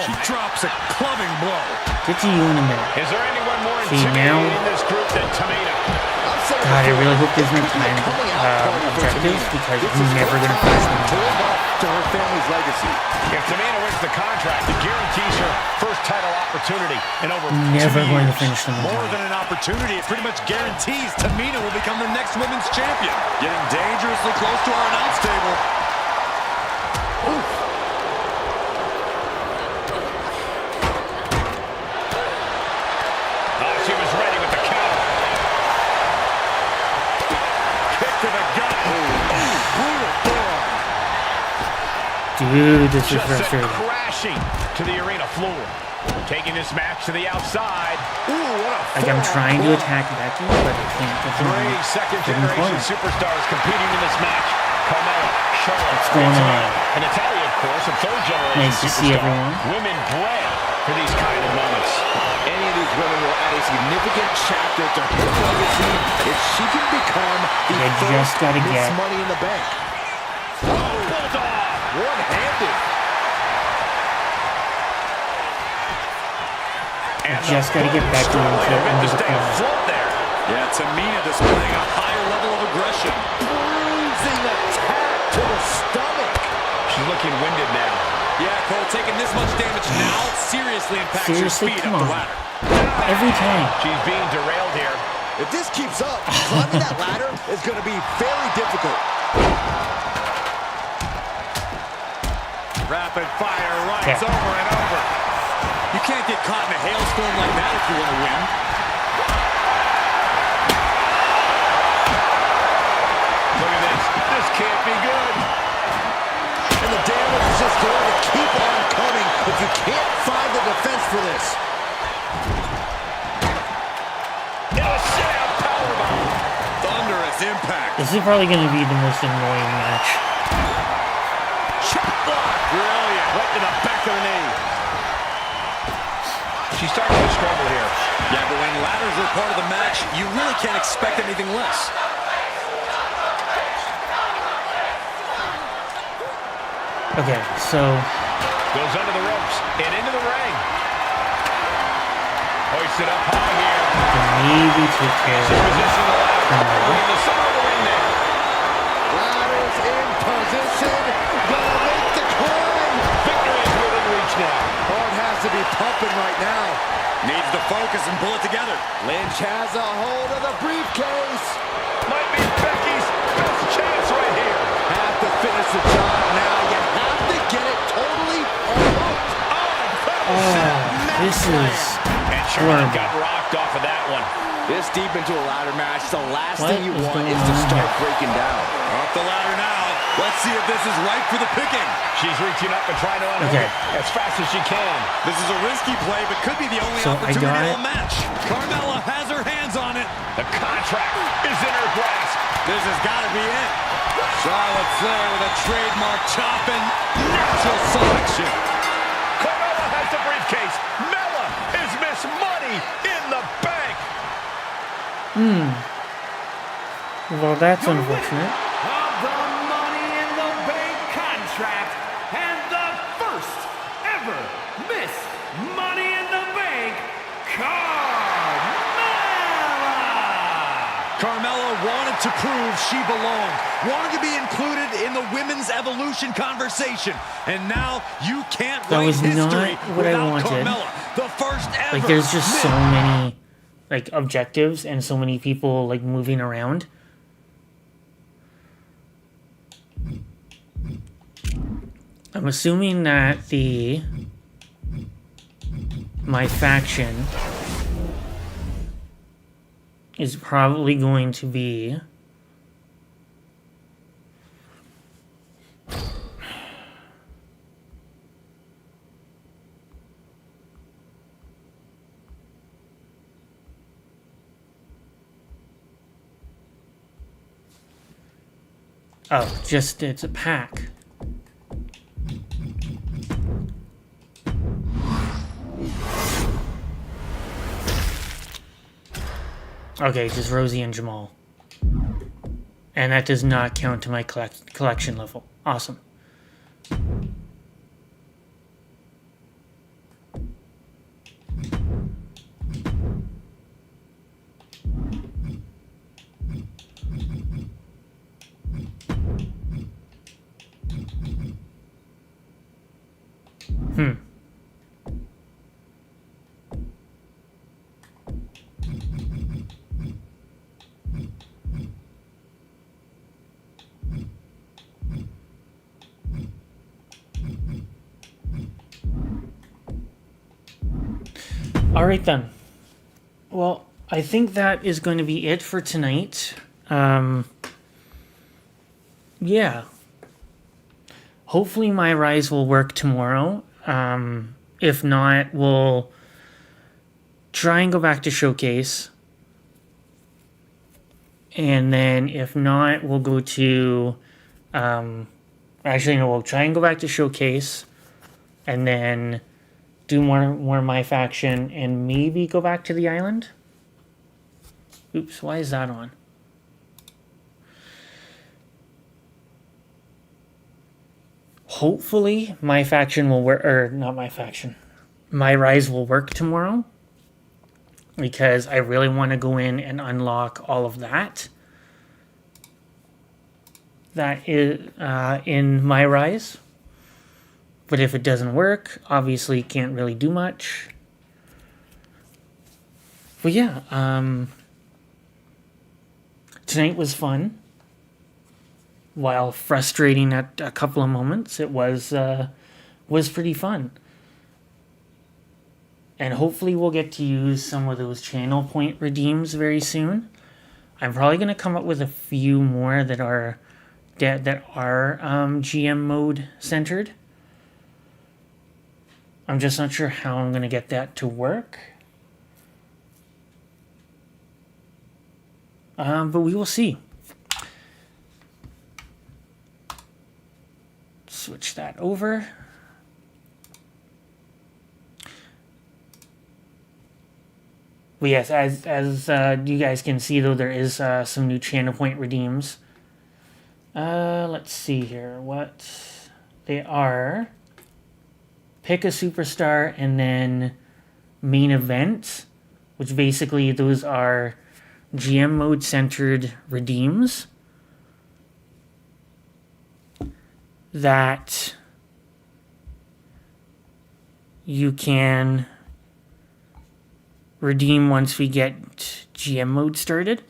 She drops a clubbing blow. Get to you in a minute. Is there anyone more See, intimidating now- in this group than Tamina? I've said it God, I before, really hope there's no it could be a time coming out party for objectives, Tamina. because This I'm is never her gonna time finish them. to live up to her family's legacy. If Tamina wins the contract, it guarantees her first title opportunity in over Never 2 going to years. finish them in More time. than an opportunity, it pretty much guarantees Tamina will become the next women's champion. Getting dangerously close to our announce table. She was ready with the counter. Kick to the gut. Brutal forearm. Dude, this is Just sent frustrating. crashing to the arena floor. Taking this match to the outside. Ooh, what a Like, I'm forearm trying to blow. attack Becky, but I can't get them Three in second-generation corner. superstars competing in this match. Carmella, Charlotte, What's going and on? Tamina. And Natalya course, a third generation Nice to see superstar. everyone. Women bred for these kind of moments. Any of these women will add a significant chapter to her legacy if she can become the You first just gotta Miss get- Money in the Bank. Bulldog! One-handed. And Just gotta get Becky into the stay corner. afloat there. Yeah, Tamina displaying a higher level of aggression. Bruising attack to the stomach. She's looking winded now. Yeah, Cole, taking this much damage now seriously impacts your Seriously, speed come up the on. ladder. Every time. She's being derailed here. If this keeps up, climbing that ladder is going to be very difficult. Rapid fire runs Yeah. over and over. You can't get caught in a hailstorm like that if you want to win. Look at this. This can't be good. And the damage is just going to keep on coming if you can't find the defense for this. And a sit-out powerbomb. Thunderous impact. This is probably going to be the most annoying match. Chop block. Brilliant. Right to the back of the knee. She's starting to struggle here. Yeah, but when ladders are part of the match, you really can't expect anything less. Okay, so Goes under the ropes and into the ring. Hoisted up high here. maybe take care She's of positioning the ladder. In the center of the ring there. Ladders in position. Gonna make the climb. Victory is within reach now. Heart has to be pumping right now. Needs to focus and pull it together. Lynch has a hold of the briefcase. Might be Becky's best chance right here. Have to finish the job now. You have to get it totally unhooked. this is And Charlotte horrible. got rocked off of that one. This deep into a ladder match, the last What thing you is want going is to on start here? breaking down. Up the ladder now. Let's see if this is right for the picking. She's reaching up and trying to unhook Okay. it as fast as she can. This is a risky play, but could be the only So I opportunity got to it. match. Carmella has her hands on it. The contract is in her grasp. This has got to be it. Charlotte Flair with a trademark chop and natural selection. Carmella has the briefcase. Mella is Miss Money in the Bank. Well, that's unfortunate. Of the Money in the Bank contract and the first ever Miss Money in the Bank, Carmella! Carmella wanted to prove she belonged, wanted to be included in the women's evolution conversation, and now you can't That write was history not what I without wanted. Carmella, the first ever. Like, there's just so Miss- many, like, objectives and so many people, like, moving around. I'm assuming that my faction is probably going to be it's a pack. Okay, just Rosie and Jamal. And that does not count to my collection level. Awesome. All right then. Well, I think that is going to be it for tonight. Yeah. Hopefully my Rise will work tomorrow. If not, we'll try and go back to Showcase. And then if not, we'll go to Actually, no, we'll try and go back to Showcase, and then do more My Faction, and maybe go back to the island. Oops, why is that on? Hopefully, My Faction will work, or not My Faction. My Rise will work tomorrow, because I really want to go in and unlock all of that. That is in My Rise. But if it doesn't work, obviously can't really do much. But yeah, tonight was fun. While frustrating at a couple of moments, it was pretty fun. And hopefully we'll get to use some of those channel point redeems very soon. I'm probably going to come up with a few more that are GM mode centered. I'm just not sure how I'm going to get that to work. But we will see. Switch that over. But yes, as you guys can see, though, there is some new channel point redeems. Let's see here what they are. Pick a superstar and then main event, which basically those are GM mode centered redeems that you can redeem once we get GM mode started.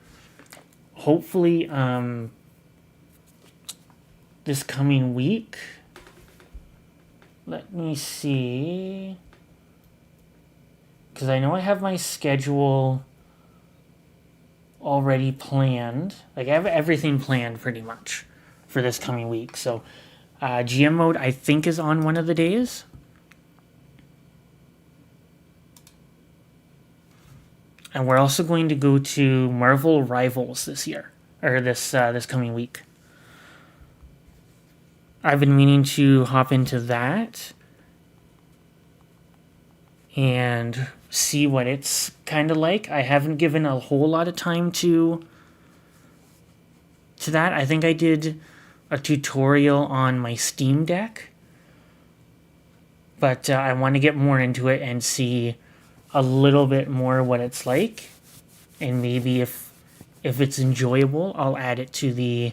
Hopefully, this coming week. Let me see. Because I know I have my schedule already planned. Like, I have everything planned pretty much for this coming week. So, GM mode, I think, is on one of the days. And we're also going to go to Marvel Rivals this year. Or this coming week. I've been meaning to hop into that and see what it's kind of like. I haven't given a whole lot of time to that. I think I did a tutorial on my Steam Deck, but I want to get more into it and see a little bit more what it's like, and maybe if it's enjoyable, I'll add it to the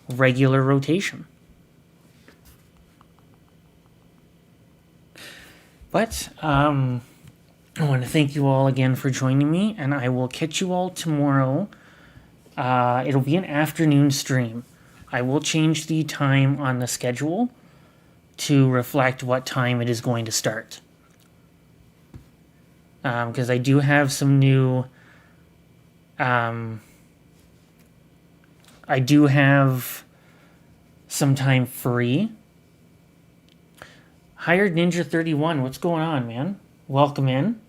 regular rotation. But I want to thank you all again for joining me, and I will catch you all tomorrow. It'll be an afternoon stream. I will change the time on the schedule to reflect what time it is going to start. Because I do have some new... I do have some time free. Hired Ninja 31, what's going on, man? Welcome in.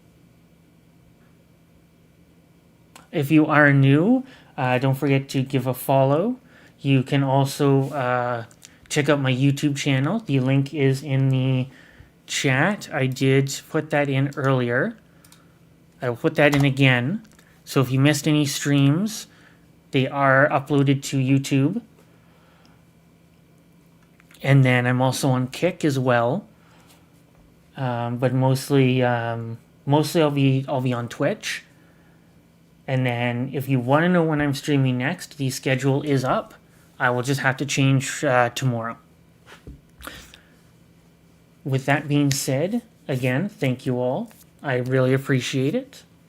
If you are new, don't forget to give a follow. You can also check out my YouTube channel. The link is in the chat. I did put that in earlier. I will put that in again. So if you missed any streams, they are uploaded to YouTube. And then I'm also on Kick as well. But mostly I'll be on Twitch. And then if you want to know when I'm streaming next, the schedule is up. I will just have to change tomorrow. With that being said, again, thank you all. I really appreciate it.